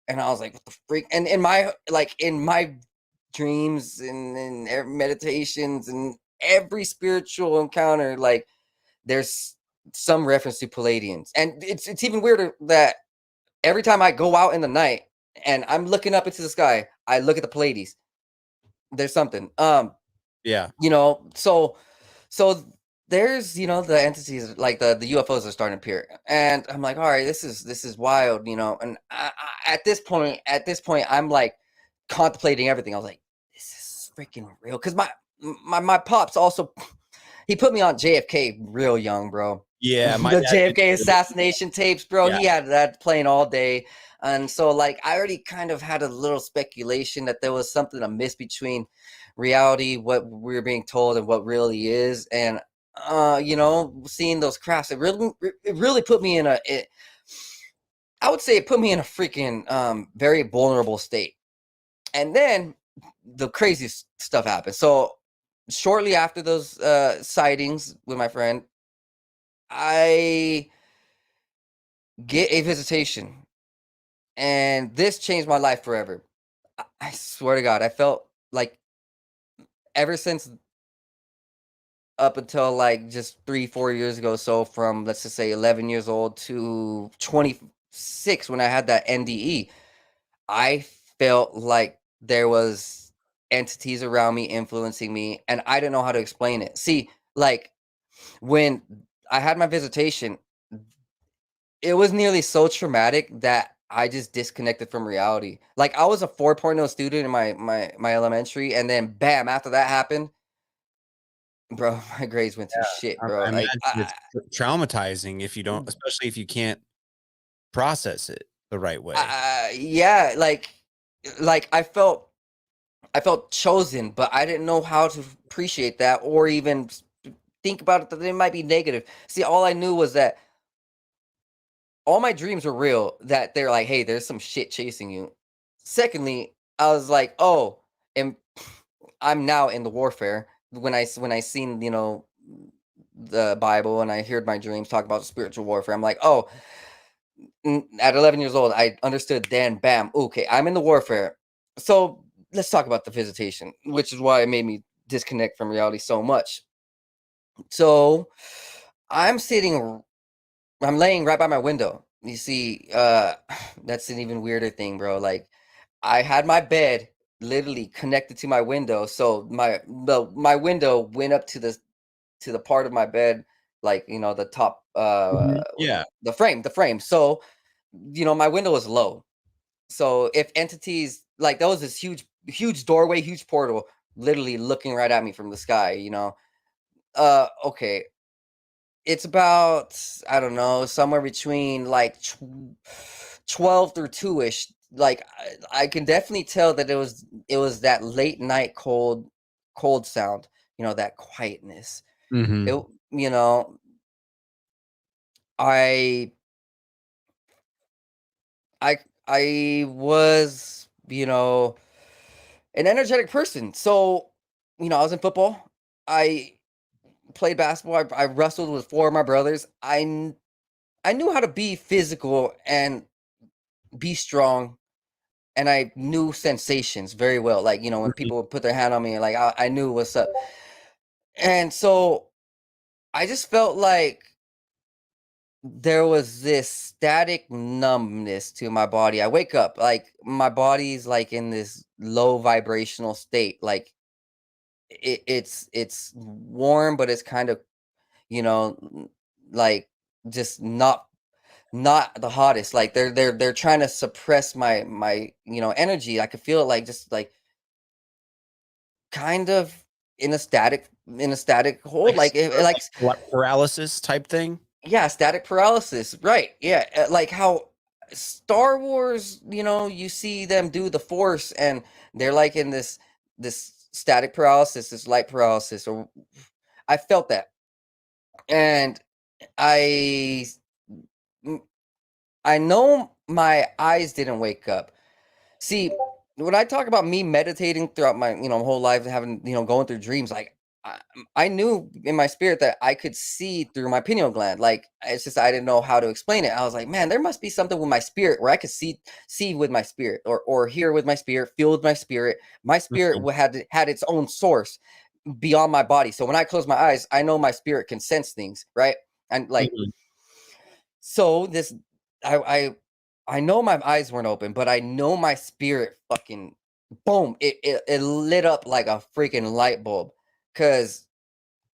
And I was like, what the freak? And in my dreams and meditations and every spiritual encounter, like there's some reference to Palladians. And it's even weirder that every time I go out in the night and I'm looking up into the sky, I look at the Pleiades. There's something. Yeah. So there's, the entities, like the UFOs are starting to appear. And I'm like, all right, this is wild, and at this point, I'm like contemplating everything. I was like, this is freaking real. Cause my pops also, he put me on JFK real young, bro. Yeah. The JFK assassination tapes, bro. Yeah. He had that playing all day. And so like, I already kind of had a little speculation that there was something amiss between reality, what we're being told, and what really is. And seeing those crafts, it really put me in I would say it put me in a freaking very vulnerable state. And then the craziest stuff happened. So shortly after those sightings with my friend, I get a visitation, and this changed my life forever. I swear to God, I felt like ever since up until like just 3-4 years ago, so from let's just say 11 years old to 26 when I had that NDE, I felt like there was entities around me influencing me, and I didn't know how to explain it. See, like when I had my visitation, it was nearly so traumatic that I just disconnected from reality. Like I was a 4.0 student in my elementary, and then bam, after that happened, bro, my grades went to shit, bro. I imagine it's traumatizing if you Mm. don't, especially if you can't process it the right way. Yeah, like I felt I felt chosen, but I didn't know how to appreciate that or even think about it that they might be negative. See, all I knew was that all my dreams were real, that they're like, hey, there's some shit chasing you. Secondly, I was like, oh, and I'm now in the warfare. When I seen, the Bible and I heard my dreams talk about spiritual warfare, I'm like, oh, at 11 years old, I understood then, bam, okay, I'm in the warfare. So let's talk about the visitation, which is why it made me disconnect from reality so much. So I'm sitting, I'm laying right by my window. You see, that's an even weirder thing, bro. Like, I had my bed literally connected to my window, so my window went up to the part of my bed, like, the top, Yeah. the frame. So, my window was low. So if entities like there was this huge doorway, huge portal, literally looking right at me from the sky. Okay, it's about, I don't know, somewhere between like 12 through 2ish. Like I can definitely tell that it was that late night cold sound, that quietness. Mm-hmm. It you know I I I was, an energetic person. So, I was in football. I played basketball. I wrestled with four of my brothers. I knew how to be physical and be strong, and I knew sensations very well. Like, when people would put their hand on me, like I knew what's up. And so I just felt like there was this static numbness to my body. I wake up, like my body's like in this low vibrational state. Like it's warm, but it's kind of, you know, like just not the hottest. Like they're trying to suppress my energy. I could feel it, like just like kind of in a static hold, like like Like paralysis type thing. yeah, static paralysis, right? Yeah, like how Star Wars, you see them do the Force, and they're like in this static paralysis, this light paralysis, or I felt that, and I m- I know my eyes didn't wake up. See, when I talk about me meditating throughout my, whole life, having, going through dreams, like I knew in my spirit that I could see through my pineal gland. Like it's just I didn't know how to explain it. I was like, man, there must be something with my spirit where I could see with my spirit, or hear with my spirit, feel with my spirit. My spirit Mhm. had its own source beyond my body. So when I close my eyes, I know my spirit can sense things, right? And like Mhm. so this, I I I know my eyes weren't open, but I know my spirit fucking boom. It lit up like a freaking light bulb, because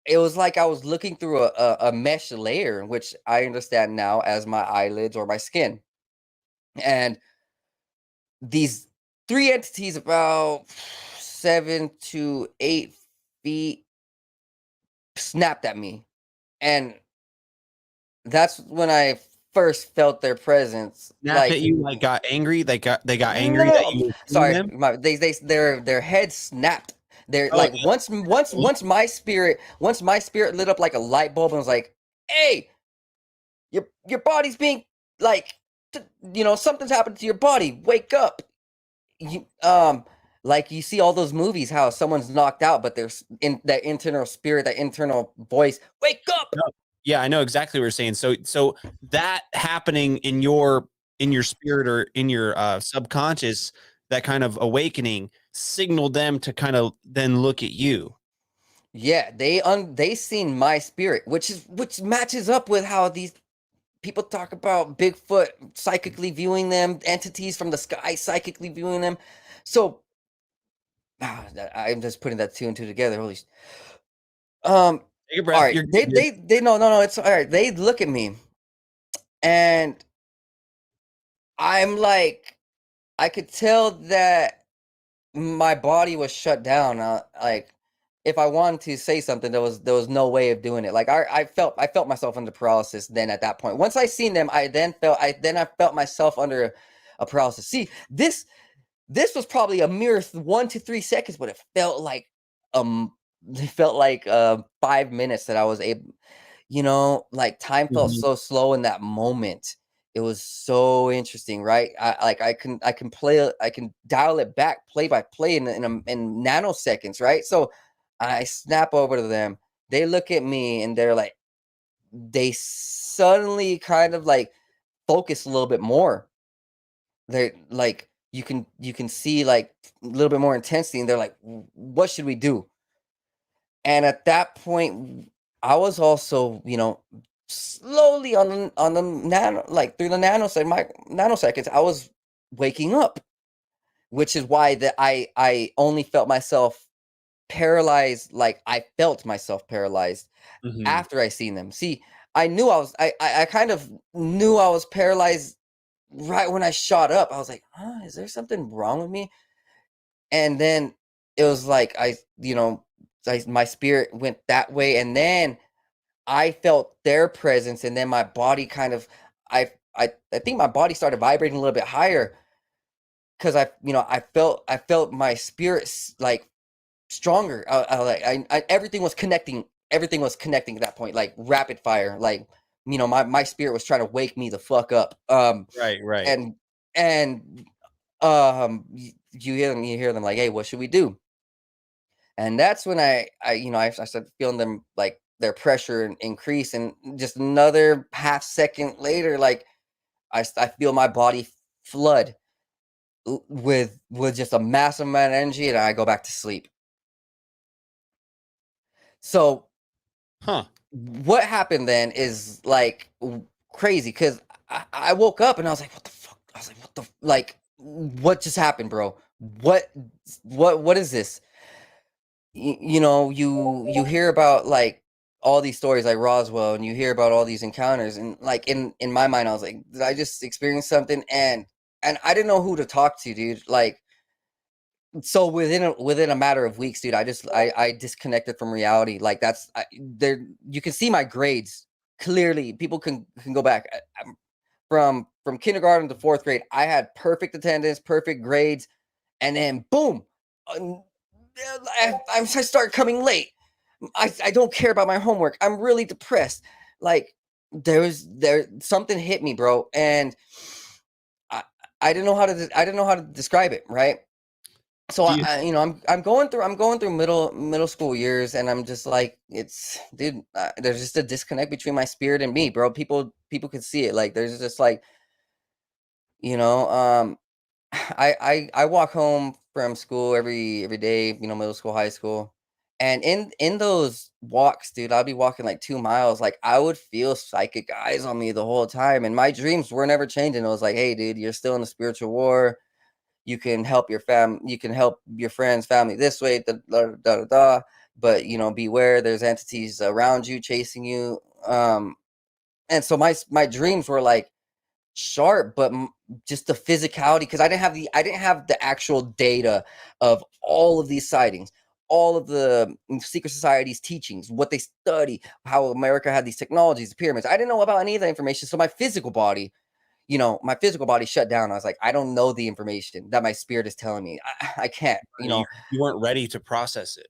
it was like I was looking through a mesh layer, which I understand now as my eyelids or my skin. And these three entities about 7 to 8 feet snapped at me. And that's when I first felt their presence. Snap at Like, you, like got angry. They got no, angry no, that no. you were seeing Sorry, them. their heads snapped. They're Oh, like once my spirit lit up like a light bulb and was like, "Hey, your body's being like, t- something's happened to your body. Wake up." You like you see all those movies, how someone's knocked out, but there's in that internal spirit, that internal voice, "Wake up." no. Yeah, I know exactly what you're saying. So that happening in your spirit or in your subconscious, that kind of awakening signaled them to kind of then look at you. Yeah, they seen my spirit, which matches up with how these people talk about Bigfoot psychically viewing them, entities from the sky psychically viewing them. So I'm just putting that two and two together. Holy, um, Take a all breath. right. You're They good. they they no, it's all right. They look at me, and I'm like, I could tell that my body was shut down. Like if I wanted to say something, there was no way of doing it. Like I felt myself under paralysis. Then at that point, once I seen them, I felt myself under a paralysis. See this. This was probably a mere 1 to 3 seconds, but um it felt like 5 minutes that I was able, like time felt Mhm. so slow in that moment. It was so interesting, right? I can dial it back play by play in nanoseconds, right? So I snap over to them. They look at me and they suddenly kind of like focus a little bit more. They're like you can see like a little bit more intensity, and they're like, What should we do?" And at that point, I was also, slowly on the nano, like through the nanoseconds, I was waking up, which is why that I only felt myself paralyzed, like I felt myself paralyzed Mhm. after I seen them. See, I kind of knew I was paralyzed right when I shot up. I was like, huh, is there something wrong with me? And then it was like my spirit went that way, and then I felt their presence, and then my body kind of I think my body started vibrating a little bit higher because I felt my spirits like stronger. Everything was connecting at that point, like rapid fire. Like, my spirit was trying to wake me the fuck up. Right, right. And and you hear them like, "Hey, what should we do?" And that's when I started feeling them, like their pressure increase, and just another half second later, like I feel my body flood with just a massive amount of energy, and I go back to sleep. So Huh. what happened then is like crazy, because I woke up and I was like, what the fuck? I was like, what just happened, bro? What what is this? You hear about like all these stories like Roswell, and you hear about all these encounters, and like in my mind I was like, did I just experience something? And I didn't know who to talk to, dude. Like, so within a matter of weeks, dude, I disconnected from reality. Like, there you can see my grades clearly. People can go back. From kindergarten to 4th grade, I had perfect attendance, perfect grades, and then boom, I start coming late. I don't care about my homework. I'm really depressed. Like, there something hit me, bro, and I I didn't know I didn't know how to describe it, right? So Do you I'm going through middle school years, and I'm just like, it's dude, there's just a disconnect between my spirit and me, bro. People can see it. Like, there's just like, you know, I walk home from school every day, middle school, high school. And in those walks, dude, I'd be walking like 2 miles. Like, I would feel psychic eyes on me the whole time. And my dreams were never changing. It was like, hey, dude, you're still in the spiritual war. You can help your friends, family this way, but beware, there's entities around you chasing you. And so my dreams were like sharp, but just the physicality, because I didn't have the actual data of all of these sightings, all of the secret society's teachings, what they study, how America had these technologies, the pyramids. I didn't know about any of that information. So my physical body shut down. I was like, I don't know the information that my spirit is telling me. I can't. you weren't ready to process it.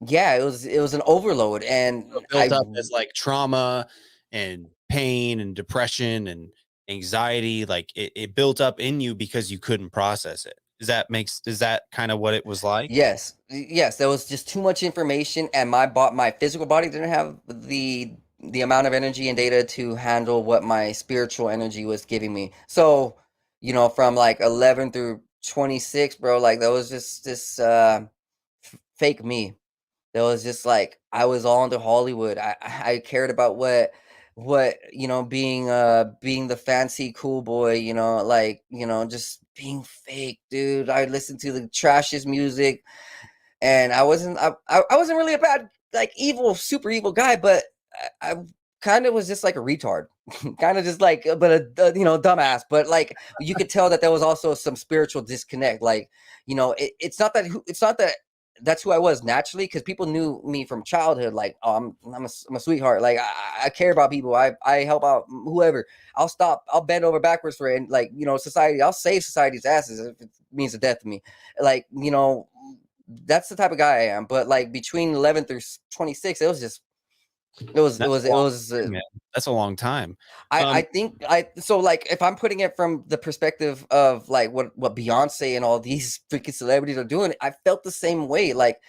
Yeah, it was an overload, So and built up as like trauma and pain and depression and anxiety, like it built up in you because you couldn't process it. Is that kind of what it was like? yes, there was just too much information, and my physical body didn't have the amount of energy and data to handle what my spiritual energy was giving me. So, from like 11 through 26, bro, like that was just this fake me. That was just like I was all into Hollywood. I cared about what being the fancy cool boy, like, just being fake, dude. I listened to the trashiest music, and I wasn't really a bad, like, evil, super evil guy, but I kind of was just like a retard. Kind of just like, but dumbass. But like, you could tell that there was also some spiritual disconnect. Like, it's not that that's who I was naturally, because people knew me from childhood. Like, oh, I'm a sweetheart. Like, I care about people. I help out whoever. I'll bend over backwards for it. And like, you know, society, I'll save society's asses if it means the death of me. Like, you know, that's the type of guy I am. But like between 11 through 26, it was just, Man, that's a long time. I think so like if I'm putting it from the perspective of like what Beyonce and all these freaking celebrities are doing, I felt the same way. Like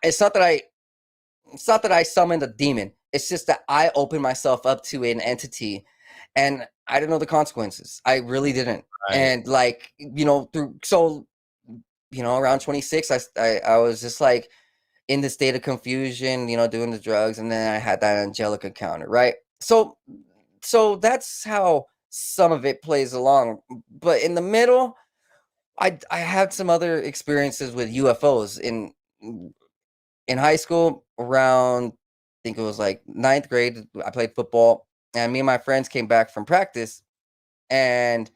it's not that I summoned a demon. It's just that I opened myself up to an entity, and I didn't know the consequences. I really didn't. Right. And like, you know, around 26, I was just like in the state of confusion, you know, doing the drugs, and then I had that angelic encounter, right? So that's how some of it plays along. But in the middle, I had some other experiences with UFOs in high school. Around, I think it was like ninth grade, I played football, and me and my friends came back from practice, and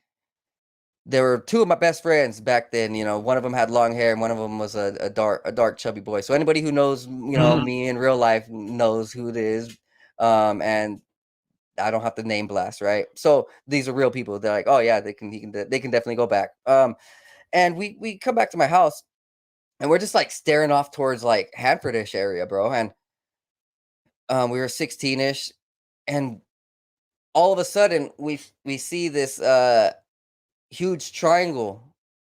there were two of my best friends back then. You know, one of them had long hair, and one of them was a dark chubby boy. So anybody who knows, you know, me in real life knows who it is. And I don't have to name blast, right? So these are real people. They're like, oh yeah, they can definitely go back. And we come back to my house, and we're just like staring off towards like Hanfordish area, bro. And we were 16ish, and all of a sudden we see this huge triangle,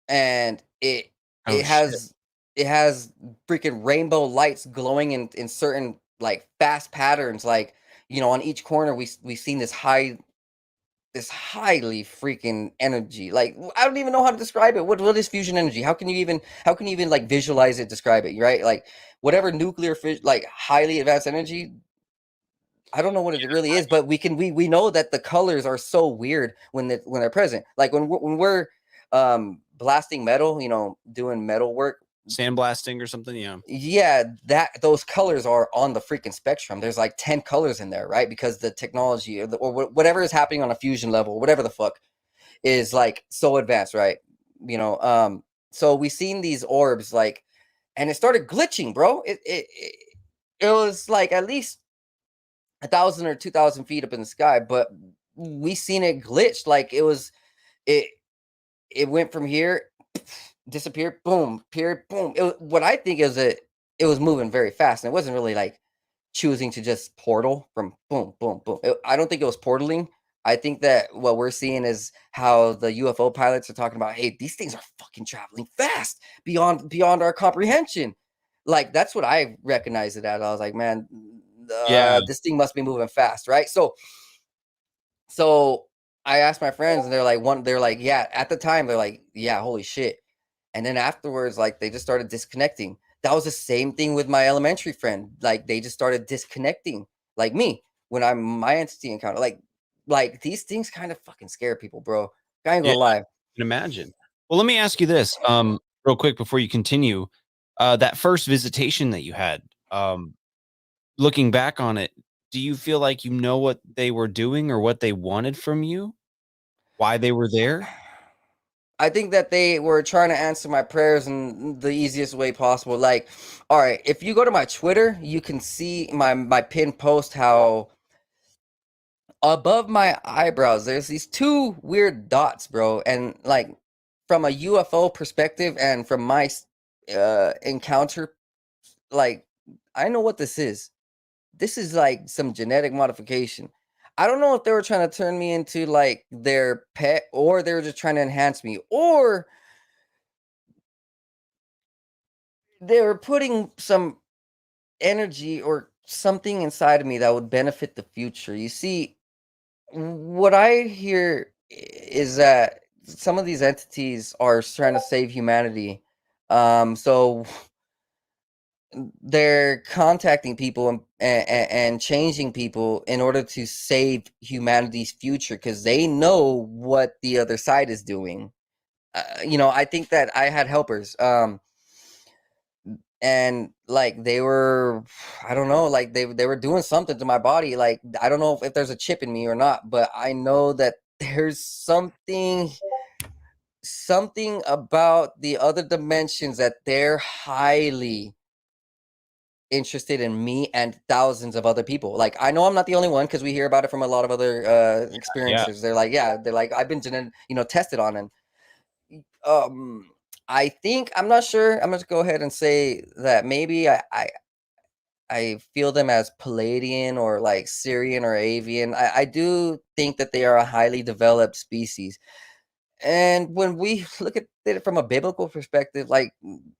and it has freaking rainbow lights glowing in certain like fast patterns. Like, you know, on each corner we've seen this highly freaking energy. Like, I don't even know how to describe it. What is fusion energy? How can you even like visualize it, describe it, right? Like whatever nuclear like highly advanced energy, I don't know what it really is, but we know that the colors are so weird when they're present. Like when we're blasting metal, you know, doing metal work, sandblasting or something. Yeah, that those colors are on the freaking spectrum. There's like 10 colors in there, right? Because the technology or whatever is happening on a fusion level, whatever the fuck, is like so advanced, right? You know, so we seen these orbs, like, and it started glitching, bro. It was like at least 1,000 or 2,000 feet up in the sky, but we seen it glitched. Like it went from here, disappeared, boom, appeared, boom. What I think is it was moving very fast, and it wasn't really like choosing to just portal from boom, boom, boom. I don't think it was portaling. I think that what we're seeing is how the UFO pilots are talking about, hey, these things are fucking traveling fast beyond our comprehension. Like that's what I recognized it as. I was like, man, this thing must be moving fast, right? So I asked my friends, and they're like, yeah, at the time, they're like, yeah, holy shit. And then afterwards, like they just started disconnecting. That was the same thing with my elementary friend. Like they just started disconnecting, like me, when my entity encounter. Like these things kind of fucking scare people, bro. I ain't gonna lie. I can imagine. Well, let me ask you this, real quick before you continue. That first visitation that you had, looking back on it, do you feel like you know what they were doing or what they wanted from you? Why they were there? I think that they were trying to answer my prayers in the easiest way possible. Like, all right, if you go to my Twitter, you can see my pinned post how above my eyebrows there's these two weird dots, bro. And like from a UFO perspective and from my encounter, like I know what this is. This is like some genetic modification. I don't know if they were trying to turn me into like their pet, or they were just trying to enhance me, or they were putting some energy or something inside of me that would benefit the future. You see, what I hear is that some of these entities are trying to save humanity. So they're contacting people and changing people in order to save humanity's future, because they know what the other side is doing. You know, I think that I had helpers, and like they were, I don't know, like they were doing something to my body. Like I don't know if there's a chip in me or not, but I know that there's something something about the other dimensions that they're highly interested in me and thousands of other people. Like, I know I'm not the only one because we hear about it from a lot of other Yeah. experiences. They're like, yeah, they're like, I've been tested on. And um I think, I'm not sure, I'm gonna go ahead and say that maybe I feel them as Palladian or like Syrian or avian. I do think that they are a highly developed species. And when we look at it from a biblical perspective, like,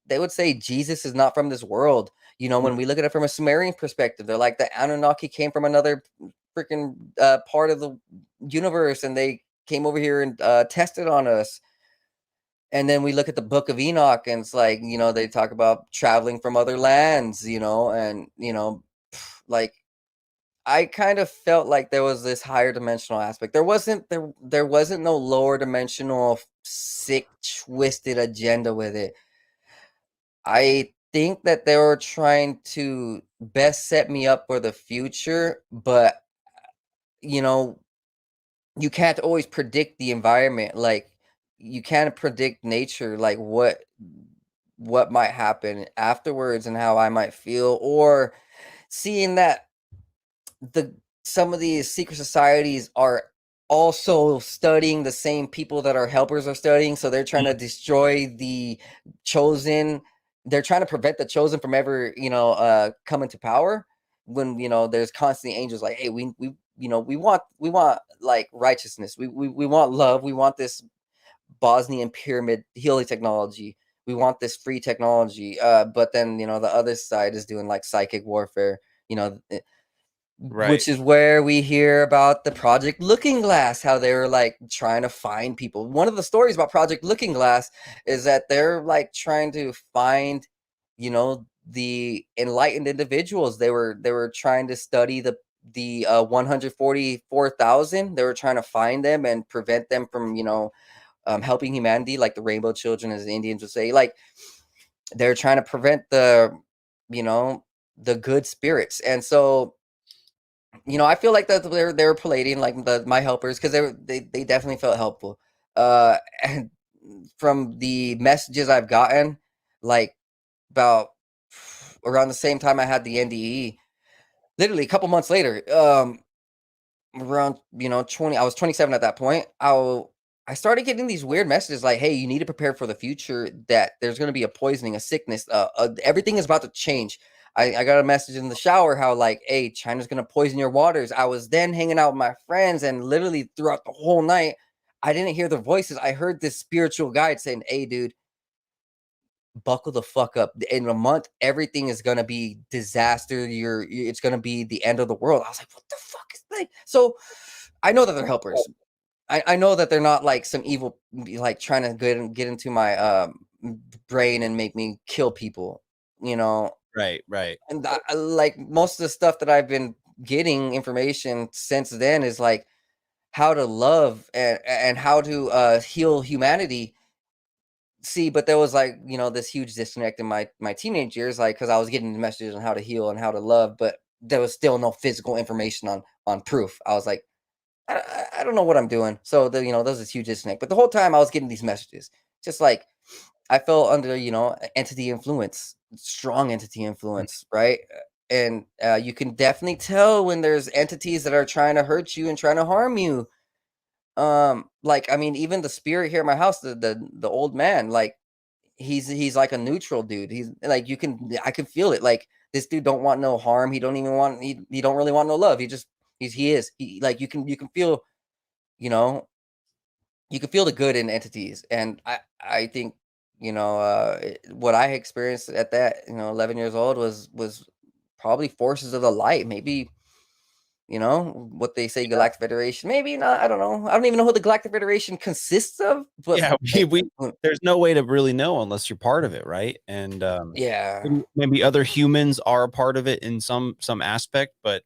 they would say Jesus is not from this world. When we look at it from a Sumerian perspective, they're like the Anunnaki came from another freaking part of the universe, and they came over here and tested on us. And then we look at the Book of Enoch, and it's like, they talk about traveling from other lands, and like, I kind of felt like there was this higher dimensional aspect. There wasn't no lower dimensional sick twisted agenda with it. I think that they were trying to best set me up for the future, but you know, you can't always predict the environment. Like, you can't predict nature, like what might happen afterwards and how I might feel, or seeing that the some of these secret societies are also studying the same people that our helpers are studying, so they're trying to destroy the chosen. They're trying to prevent the chosen from ever coming to power, when there's constantly angels like, hey, we want like righteousness, we want love, we want this Bosnian pyramid healing technology, we want this free technology, but then the other side is doing like psychic warfare, you know Right. which is where we hear about the Project Looking Glass, how they were like trying to find people. One of the stories about Project Looking Glass is that they're like trying to find, the enlightened individuals. They were trying to study the 144,000. They were trying to find them and prevent them from, helping humanity, like the Rainbow Children, as the Indians would say. Like, they're trying to prevent you know, the good spirits. And so I feel like that they were Palladian, like my helpers, because they definitely felt helpful. And from the messages I've gotten, like about around the same time I had the NDE, literally a couple months later, around 20, I was 27 at that point. I started getting these weird messages like, hey, you need to prepare for the future, that there's going to be a poisoning, a sickness, everything is about to change. I got a message in the shower how, like, hey, China's going to poison your waters. I was then hanging out with my friends, and literally throughout the whole night, I didn't hear their voices. I heard this spiritual guide saying, hey, dude, buckle the fuck up. In a month, everything is gonna be disaster. It's gonna be the end of the world. I was like, what the fuck is that? So I know that they're helpers. I know that they're not like some evil, like trying to get into my brain and make me kill people, Right. and like most of the stuff that I've been getting information since then is like how to love and how to heal humanity. See, but there was like, this huge disconnect in my teenage years, like, because I was getting the messages on how to heal and how to love, but there was still no physical information on proof. I was like, I don't know what I'm doing. So there was this huge disconnect. But the whole time I was getting these messages, just like I fell under, entity influence, strong entity influence, right? And you can definitely tell when there's entities that are trying to hurt you and trying to harm you. Like, I mean, even the spirit here at my house, the old man, like, he's like a neutral dude. He's like, I can feel it. Like, this dude don't want no harm. He don't even want he don't really want no love. He like, you can feel, you know, you can feel the good in entities. And I think, what I experienced at that, 11 years old was probably forces of the light. Maybe, what they say, Galactic Federation. Maybe not. I don't know. I don't even know who the Galactic Federation consists of. But Yeah, we there's no way to really know unless you're part of it, right? And yeah, maybe other humans are a part of it in some aspect, but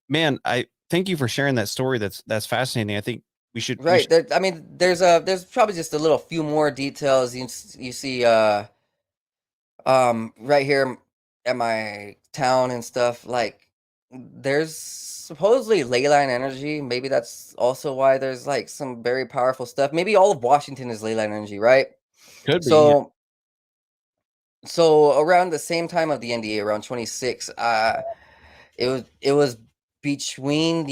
man, I thank you for sharing that story. That's fascinating. I think we right. should There, I mean, there's probably just a little few more details. You see, right here at my town and stuff. Like, there's supposedly ley line energy. Maybe that's also why there's like some very powerful stuff. Maybe all of Washington is ley line energy, right? Could be. Yeah. So around the same time of the NDA, around 26, it was between,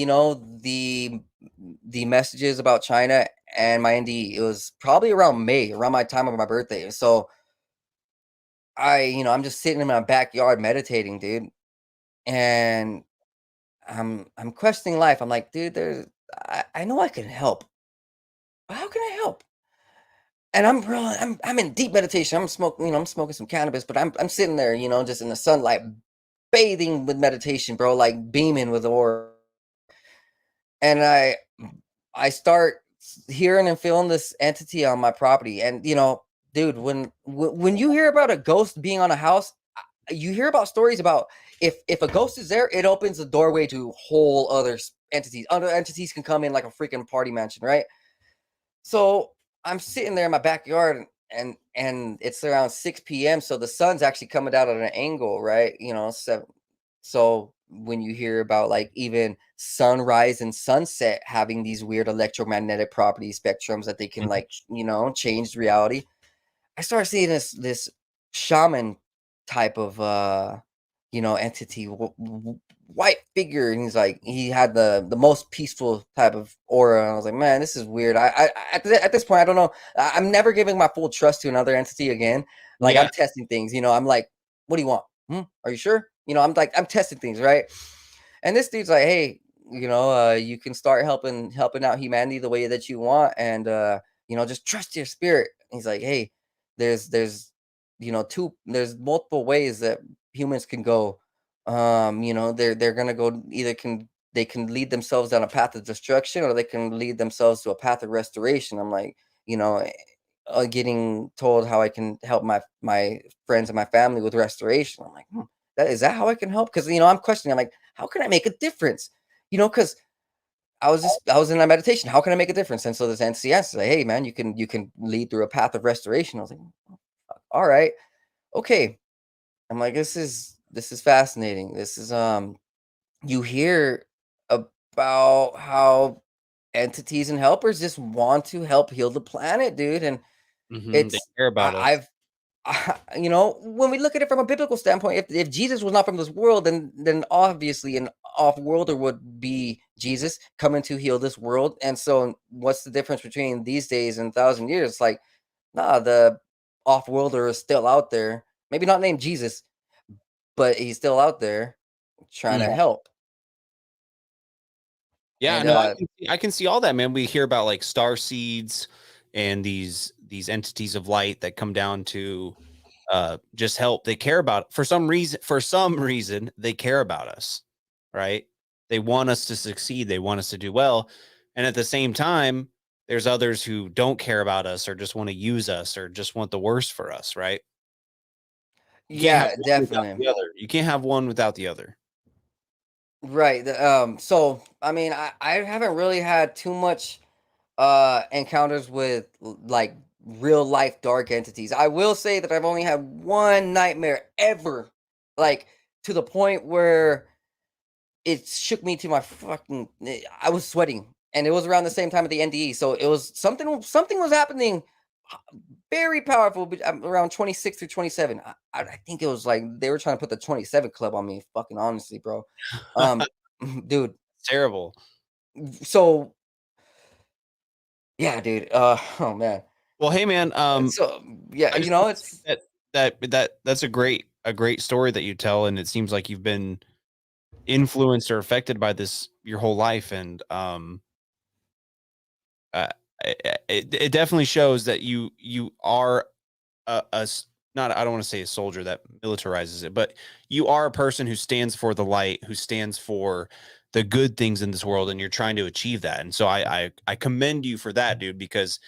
the messages about China and my NDE. It was probably around May, around my time of my birthday. So I'm just sitting in my backyard meditating, dude, and I'm questioning life. I'm like, dude, I know I can help. But how can I help? And I'm in deep meditation. I'm smoking some cannabis, but I'm sitting there, just in the sunlight, bathing with meditation, bro, like beaming with aura. And I start hearing and feeling this entity on my property. And dude, when you hear about a ghost being on a house, you hear about stories about if a ghost is there, it opens the doorway to whole other entities. Other entities can come in like a freaking party mansion, right? So I'm sitting there in my backyard, and it's around 6 p.m. So the sun's actually coming out at an angle, right? So when you hear about like even sunrise and sunset having these weird electromagnetic property spectrums that they can Mhm. like, change reality, I started seeing this shaman type of entity, white figure, and he had the most peaceful type of aura. And I was like, man, this is weird. At this point, I don't know. I'm never giving my full trust to another entity again. Like, Yeah. I'm testing things. I'm like, what do you want? Are you sure? I'm testing things, right? And this dude's like, hey, you can start helping out humanity the way that you want, and just trust your spirit. He's like, hey, there's there's multiple ways that humans can go. They're gonna go, either they can lead themselves down a path of destruction, or they can lead themselves to a path of restoration. I'm like, getting told how I can help my friends and my family with restoration. I'm like, that how I can help? Because I'm questioning. I'm like, how can I make a difference? Because I was in that meditation. How can I make a difference? And so this NCS is like, hey man, you can lead through a path of restoration. I was like, all right, okay. I'm like, this is fascinating. This is you hear about how entities and helpers just want to help heal the planet, dude. And They it's care about us. I've when we look at it from a biblical standpoint, if Jesus was not from this world, then obviously an off-worlder would be Jesus coming to heal this world. And so, what's the difference between these days and 1,000 years? It's like, nah, the off-worlder is still out there. Maybe not named Jesus, but he's still out there trying to Mhm. help. Yeah, And no, I can see all that, man. We hear about like star seeds and these entities of light that come down to just help. They care about, for some reason they care about us, right? They want us to succeed, they want us to do well. And at the same time, there's others who don't care about us or just want to use us or just want the worst for us, right? You can't have yeah, one without definitely. the other. You can't have one without the other. Right. So I mean, I haven't really had too much encounters with like real life dark entities. I will say that I've only had one nightmare ever, like to the point where it shook me to my I was sweating, and it was around the same time of the NDE. So it was something was happening, very powerful, around 26 through 27. I think it was like they were trying to put the 27 club on me. Fucking honestly, bro. Um, dude. Terrible. So yeah, dude. Oh man. Well, hey man, So yeah, I just want to say it's that's a great story that you tell, and it seems like you've been influenced or affected by this your whole life, and uh, it definitely shows that you are not, I don't want to say a soldier that militarizes it, but you are a person who stands for the light, who stands for the good things in this world, and you're trying to achieve that. And so I commend you for that, dude, because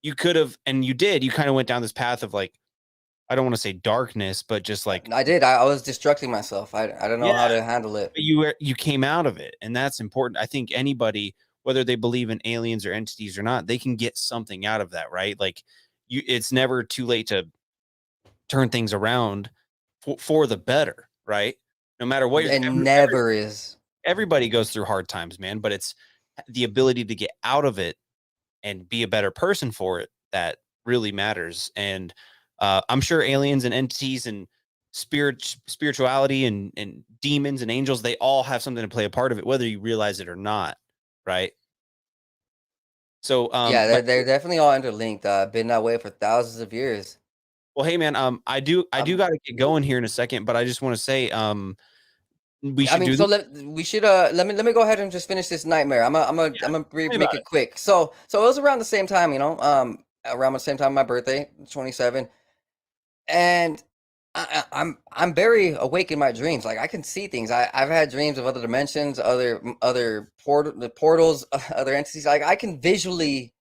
you could have, and you did, you kind of went down this path of like, I don't want to say darkness, but just like, I did. I was destructing myself. I don't know yeah, how to handle it. but you came out of it, and that's important. I think anybody, whether they believe in aliens or entities or not, they can get something out of that, right? Like it's never too late to turn things around for the better, right? no matter what. And never is. Everybody goes through hard times, man, but it's the ability to get out of it and be a better person for it that really matters. And I'm sure aliens and entities and spirituality and demons and angels, they all have something to play a part of it, whether you realize it or not. Right. So, Yeah, they're definitely all interlinked. Been that way for thousands of years. well, hey man, I do got to get going here in a second, but I just want to say, we should do so this. let me go ahead and just finish this nightmare. I'm gonna make it quick. So it was around the same time, around the same time my birthday, 27, and I'm very awake in my dreams. Like I can see things. I've had dreams of other dimensions, other portals, other entities. Like I can visually,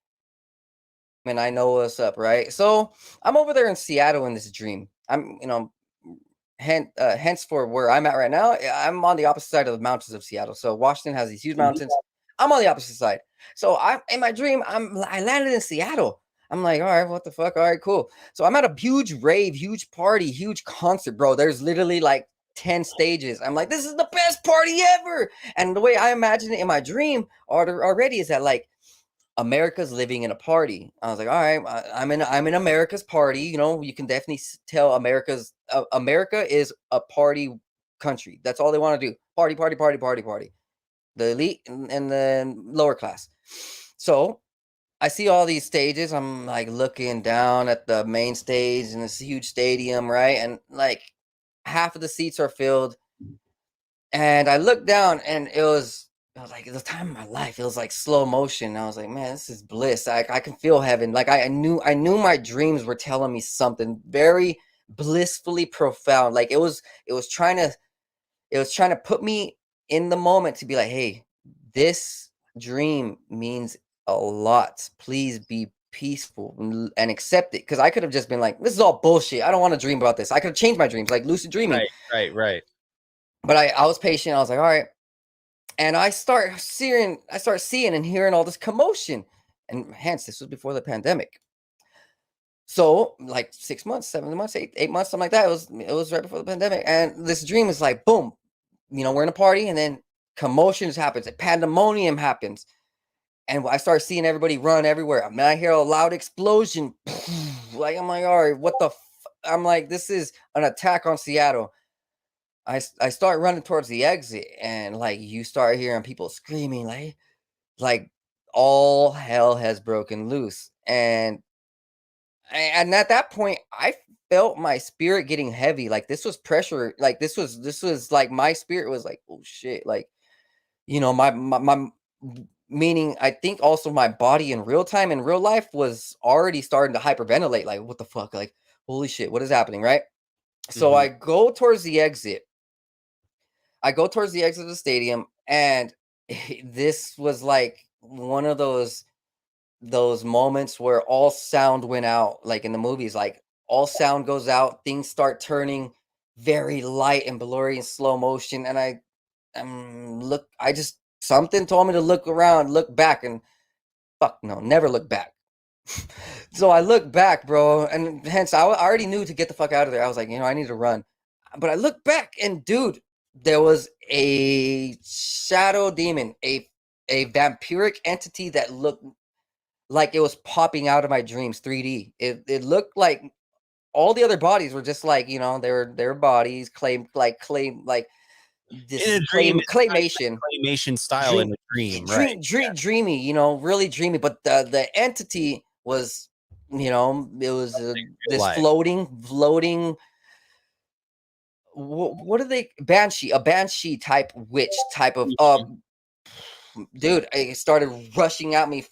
and I know what's up, right? So I'm over there in Seattle in this dream. I'm, hence for where I'm at right now. I'm on the opposite side of the mountains of Seattle. So Washington has these huge mountains. I'm on the opposite side. So in my dream, I landed in Seattle. I'm like, all right, what the fuck? All right, cool. So I'm at a huge rave, huge party, huge concert, bro. There's literally like 10 stages. I'm like, this is the best party ever. And the way I imagine it in my dream already is that like America's living in a party. I was like, all right, I'm in America's party. You can definitely tell America is a party country. That's all they want to do. Party, party, party, party, party. The elite and the lower class. So I see all these stages. I'm like looking down at the main stage in this huge stadium, right? And like half of the seats are filled. And I looked down and it was like the time of my life. It was like slow motion. I was like, man, this is bliss. I can feel heaven. Like I knew my dreams were telling me something very blissfully profound. Like it was trying to put me in the moment to be like, hey, this dream means a lot. Please be peaceful and accept it. Because I could have just been like, this is all bullshit. I don't want to dream about this. I could have changed my dreams, like lucid dreaming. Right. But I was patient. I was like, all right. And I start seeing and hearing all this commotion. And hence, this was before the pandemic. So like 6 months, 7 months, 8 months, something like that. It was right before the pandemic. And this dream is like, boom, we're in a party and then commotions happens, pandemonium happens. And I start seeing everybody run everywhere. I mean, I hear a loud explosion. Like, I'm like, all right, what the I'm like, this is an attack on Seattle. I start running towards the exit and like you start hearing people screaming like all hell has broken loose. And at that point I felt my spirit getting heavy. Like this was pressure. Like this was like my spirit was like, oh shit. Like, my meaning I think also my body in real time in real life was already starting to hyperventilate. Like, what the fuck? Like, holy shit, what is happening? Right. So I go towards the exit. of the stadium, and this was like one of those moments where all sound went out, like in the movies, like all sound goes out, things start turning very light and blurry in slow motion, and something told me to look around, look back, and fuck no, never look back. So I look back, bro, and hence I already knew to get the fuck out of there. I was like, I need to run. But I look back, and dude, there was a shadow demon, a vampiric entity that looked like it was popping out of my dreams, 3D. It looked like all the other bodies were just like, their bodies claim like this in a dream, claymation style in a dream, right? Dreamy, really dreamy. But the entity was, it was this life. floating. What are they? A banshee type witch type of dude. It started rushing at me.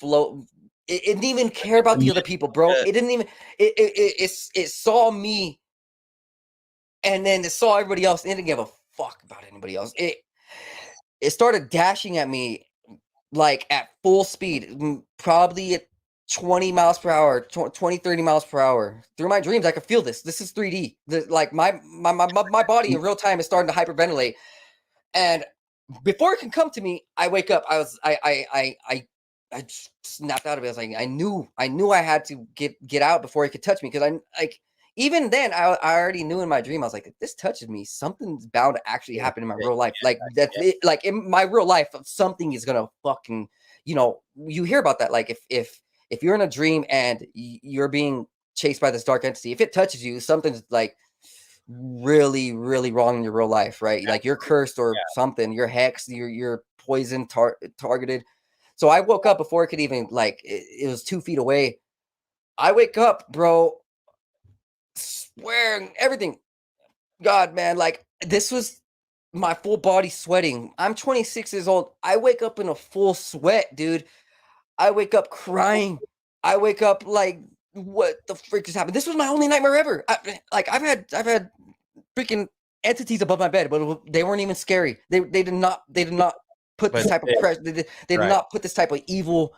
It didn't even care about the other people, bro. It didn't even. It saw me, and then it saw everybody else. It didn't give a fuck about anybody else. It started dashing at me like at full speed, probably at 20 miles per hour, 20, 30 miles per hour. Through my dreams, I could feel this. This is 3D. Like my body in real time is starting to hyperventilate. And before it can come to me, I wake up. I snapped out of it. I was like, I knew I had to get out before he could touch me. Because even then, I already knew in my dream, I was like, if this touches me, something's bound to actually happen in my real life. Like that's it, like in my real life, something is gonna fucking, you hear about that. Like if you're in a dream and you're being chased by this dark entity, if it touches you, something's like really, really wrong in your real life, right? Like you're cursed or something, you're hexed, you're poisoned, targeted. So I woke up before it could even like it was 2 feet away. I wake up, bro, swearing everything. God, man, like this was my full body sweating. I'm 26 years old. I wake up in a full sweat, dude. I wake up crying. I wake up like, what the frick just happened? This was my only nightmare ever. I've had freaking entities above my bed, but they weren't even scary. They did not put this type of pressure. They did not put this type of evil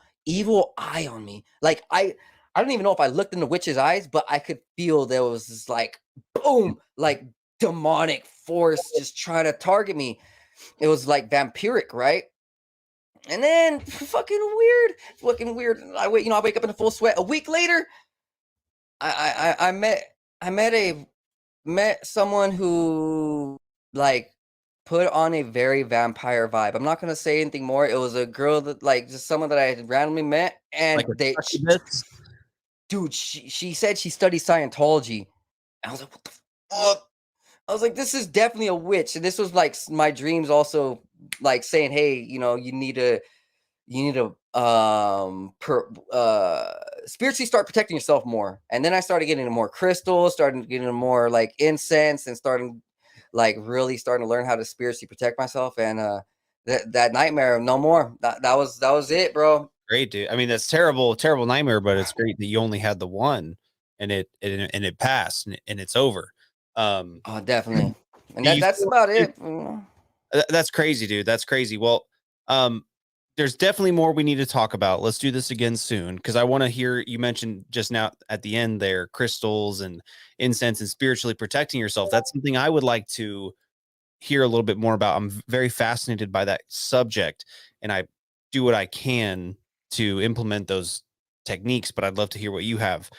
eye on me. Like I don't even know if I looked in the witch's eyes, but I could feel there was this like boom, like demonic force just trying to target me. It was like vampiric, right? And then fucking weird. I wake up in a full sweat. A week later, I met someone who like put on a very vampire vibe. I'm not gonna say anything more. It was a girl that like just someone that I had randomly met, and dude, she said she studied Scientology. I was like, what the fuck? I was like, this is definitely a witch. And this was like my dreams also like saying, hey, you need to spiritually start protecting yourself more. And then I started getting into more crystals, started getting into more like incense, and really starting to learn how to spiritually protect myself. And that nightmare, no more. That was it, bro. Great, dude. I mean, that's terrible nightmare, but it's great that you only had the one and it passed and it's over. Oh, definitely. And that's about it. That's crazy, dude. That's crazy. Well, there's definitely more we need to talk about. Let's do this again soon, because I want to hear, you mentioned just now at the end there, crystals and incense and spiritually protecting yourself. That's something I would like to hear a little bit more about. I'm very fascinated by that subject, and I do what I can to implement those techniques, but I'd love to hear what you have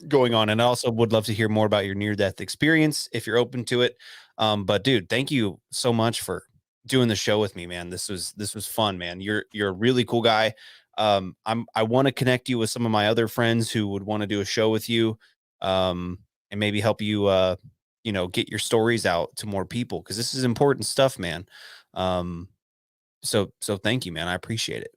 going on. And I also would love to hear more about your near-death experience if you're open to it. But dude, thank you so much for doing the show with me, man. This was fun, man. You're a really cool guy. I want to connect you with some of my other friends who would want to do a show with you, and maybe help you, get your stories out to more people, because this is important stuff, man. So thank you, man. I appreciate it.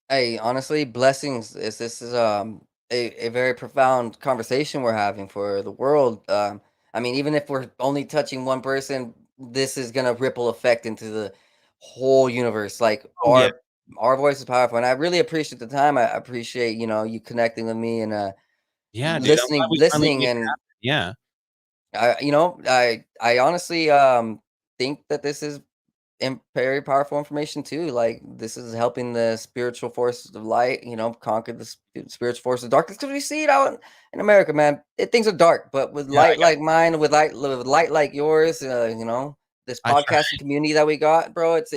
Hey, honestly, blessings. This is a very profound conversation we're having for the world. I mean, even if we're only touching one person, this is gonna ripple effect into the whole universe. Like Yeah. our voice is powerful, and I really appreciate the time. I appreciate you connecting with me and Yeah, dude. I'm glad we finally listening, made it and happen. Yeah. I honestly think that this is very powerful information too. Like this is helping the spiritual forces of light, conquer the spiritual forces of darkness. Because we see it out in America, man. Things are dark, but with Yeah, light like mine, with light like yours, this I try. podcasting community that we got, bro. It's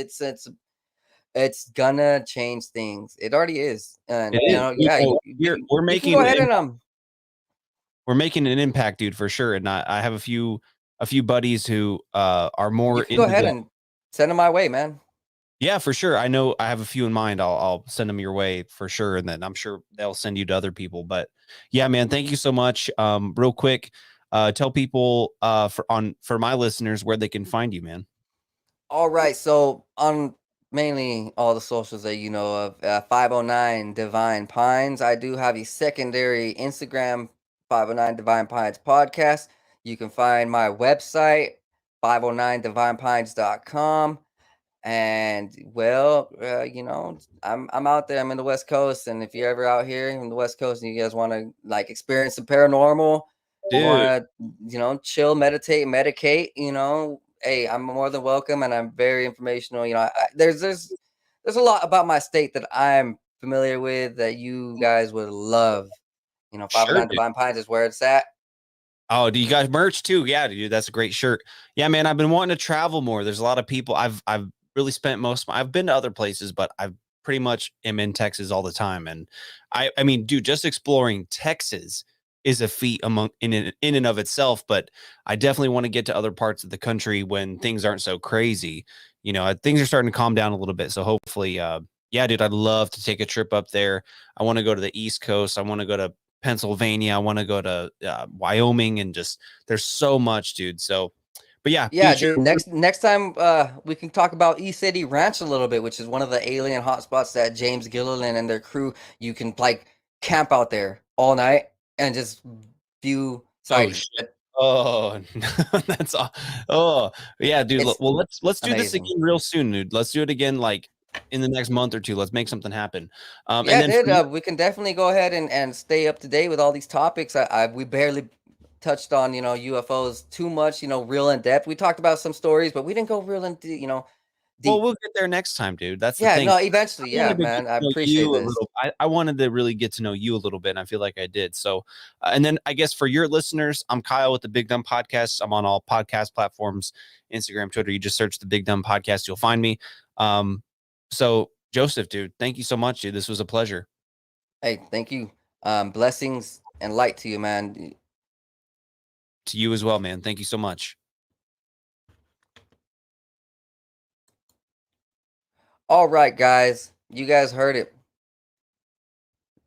gonna change things. It already is, and It is. yeah, We're you can making go ahead and we're making an impact, dude, for sure. And I have a few buddies who are more you can go into ahead the. and send them my way, man. Yeah, for sure. I know I have a few in mind. I'll send them your way for sure, and then I'm sure they'll send you to other people. But yeah, man, thank you so much. Real quick, tell people for my listeners where they can find you, man. All right, so on mainly all the socials that you know of, 509 Divine Pines. I do have a secondary Instagram, 509 Divine Pines podcast. You can find my website, 509divinepines.com. And well, I'm out there. I'm in the West Coast, and if you're ever out here in the West Coast and you guys want to like experience some paranormal, you Dude. want to, chill, meditate, medicate, hey, I'm more than welcome, and I'm very informational. There's a lot about my state that I'm familiar with that you guys would love. Sure, 509 dude. Divine Pines is where it's at. Oh, do you guys merch too? Yeah, dude, that's a great shirt. Yeah, man, I've been wanting to travel more. There's a lot of people. I've really spent I've been to other places, but I've pretty much am in Texas all the time. And I mean, dude, just exploring Texas is a feat in and of itself. But I definitely want to get to other parts of the country when things aren't so crazy. You know, things are starting to calm down a little bit. So hopefully, yeah, dude, I'd love to take a trip up there. I want to go to the East Coast. I want to go to Pennsylvania. I want to go to Wyoming, and just there's so much, dude. So, but yeah, Yeah, dude. Next time we can talk about East City Ranch a little bit, which is one of the alien hotspots that James Gilliland and their crew, you can like camp out there all night and just view sightings. Oh, that's all. Oh, yeah, dude. It's Well, let's do this amazing. again real soon, dude. Let's do it again, like in the next month or two. Let's make something happen. Yeah, and then dude, we can definitely go ahead and stay up to date with all these topics. We barely touched on, you know, UFOs too much, you know, real in depth. We talked about some stories, but we didn't go real into, you know, deep. well, we'll get there next time, dude. That's the Yeah, thing. no, eventually, I yeah, wanted to man. get I to know appreciate you a this. little. I wanted to really get to know you a little bit, and I feel like I did. So, and then I guess for your listeners, I'm Kyle with the Big Dumb Podcast. I'm on all podcast platforms, Instagram, Twitter. You just search the Big Dumb Podcast, you'll find me. So Joseph, dude, thank you so much, dude. This was a pleasure. Hey, thank you. Blessings and light to you, man. To you as well, man. Thank you so much. All right, guys. You guys heard it.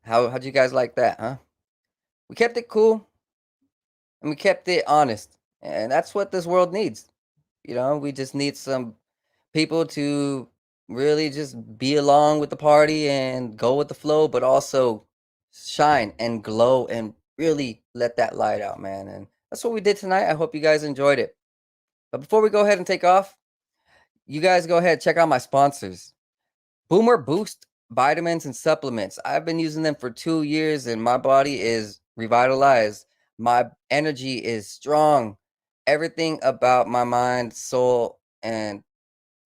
How'd you guys like that, huh? We kept it cool and we kept it honest. And that's what this world needs. You know, we just need some people to really just be along with the party and go with the flow, but also shine and glow and really let that light out, man. And that's what we did tonight. I hope you guys enjoyed it. But before we go ahead and take off, you guys go ahead, check out my sponsors. Boomer Boost vitamins and supplements. I've been using them for 2 years and my body is revitalized. My energy is strong. Everything about my mind, soul, and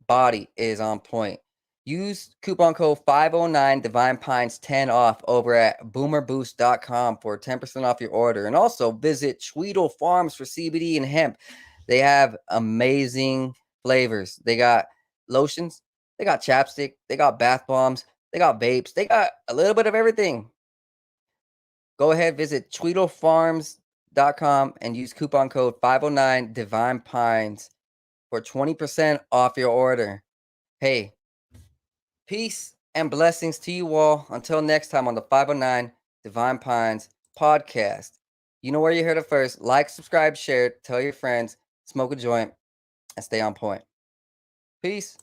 body is on point. Use coupon code 509 Divine Pines 10 off over at boomerboost.com for 10% off your order. And also visit Tweedle Farms for CBD and hemp. They have amazing flavors. They got lotions, they got chapstick, they got bath bombs, they got vapes, they got a little bit of everything. Go ahead, visit tweedlefarms.com and use coupon code 509 Divine Pines for 20% off your order. Hey, peace and blessings to you all. Until next time on the 509 Divine Pines podcast. You know where you heard it first. Like, subscribe, share, tell your friends, smoke a joint, and stay on point. Peace.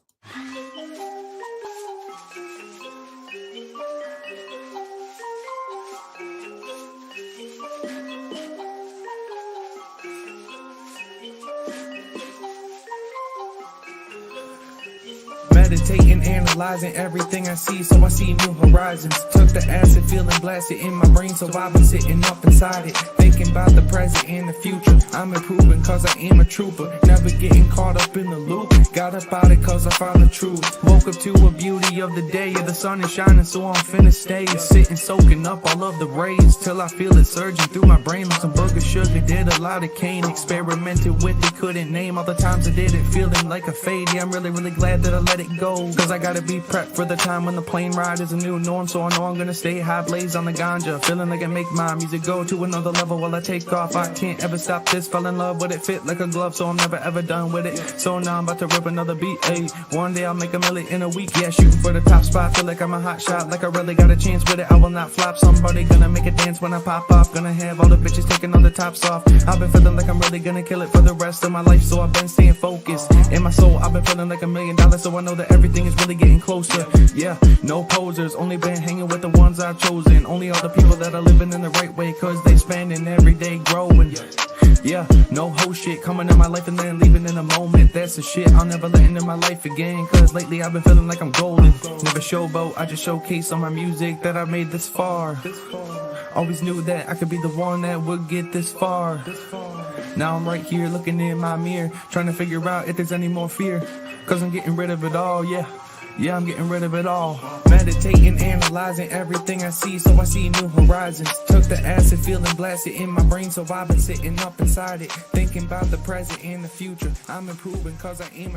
Meditating, analyzing everything I see, so I see new horizons. Took the acid, feeling blasted in my brain, so I've been sitting up inside it, thinking about the present and the future. I'm improving cause I am a trooper, never getting caught up in the loop. Got up out it cause I found the truth. Woke up to a beauty of the day, the sun is shining, so I'm finna stay. Sitting, soaking up all of the rays, till I feel it surging through my brain like some booger sugar. Did a lot of cane, experimented with it, couldn't name all the times I did it, feeling like a fade. Yeah, I'm really glad that I let it go, cause I gotta be prepped for the time when the plane ride is a new norm. So I know I'm gonna stay high, blaze on the ganja, feeling like I make my music go to another level while I take off. I can't ever stop this, fell in love with it, fit like a glove, so I'm never ever done with it. So now I'm about to rip another beat, ayy. One day I'll make a million in a week, yeah, shooting for the top spot. Feel like I'm a hot shot, like I really got a chance with it. I will not flop, somebody gonna make it dance when I pop off. Gonna have all the bitches taking all the tops off. I've been feeling like I'm really gonna kill it for the rest of my life, so I've been staying focused. In my soul, I've been feeling like $1 million, so I know that everything is really getting closer. Yeah, no posers, only been hanging with the ones I've chosen. Only all the people that are living in the right way, cause they spending every day growing. Yeah, no whole shit coming in my life and then leaving in a moment. That's the shit I'll never let into my life again, cause lately I've been feeling like I'm golden. Never showboat, I just showcase on my music that I made this far. Always knew that I could be the one that would get this far. Now I'm right here looking in my mirror, trying to figure out if there's any more fear, cause I'm getting rid of it all, yeah, I'm getting rid of it all. Meditating, analyzing everything I see, so I see new horizons. Took the acid, feeling blasted in my brain, so I've been sitting up inside it, thinking about the present and the future. I'm improving cause I am a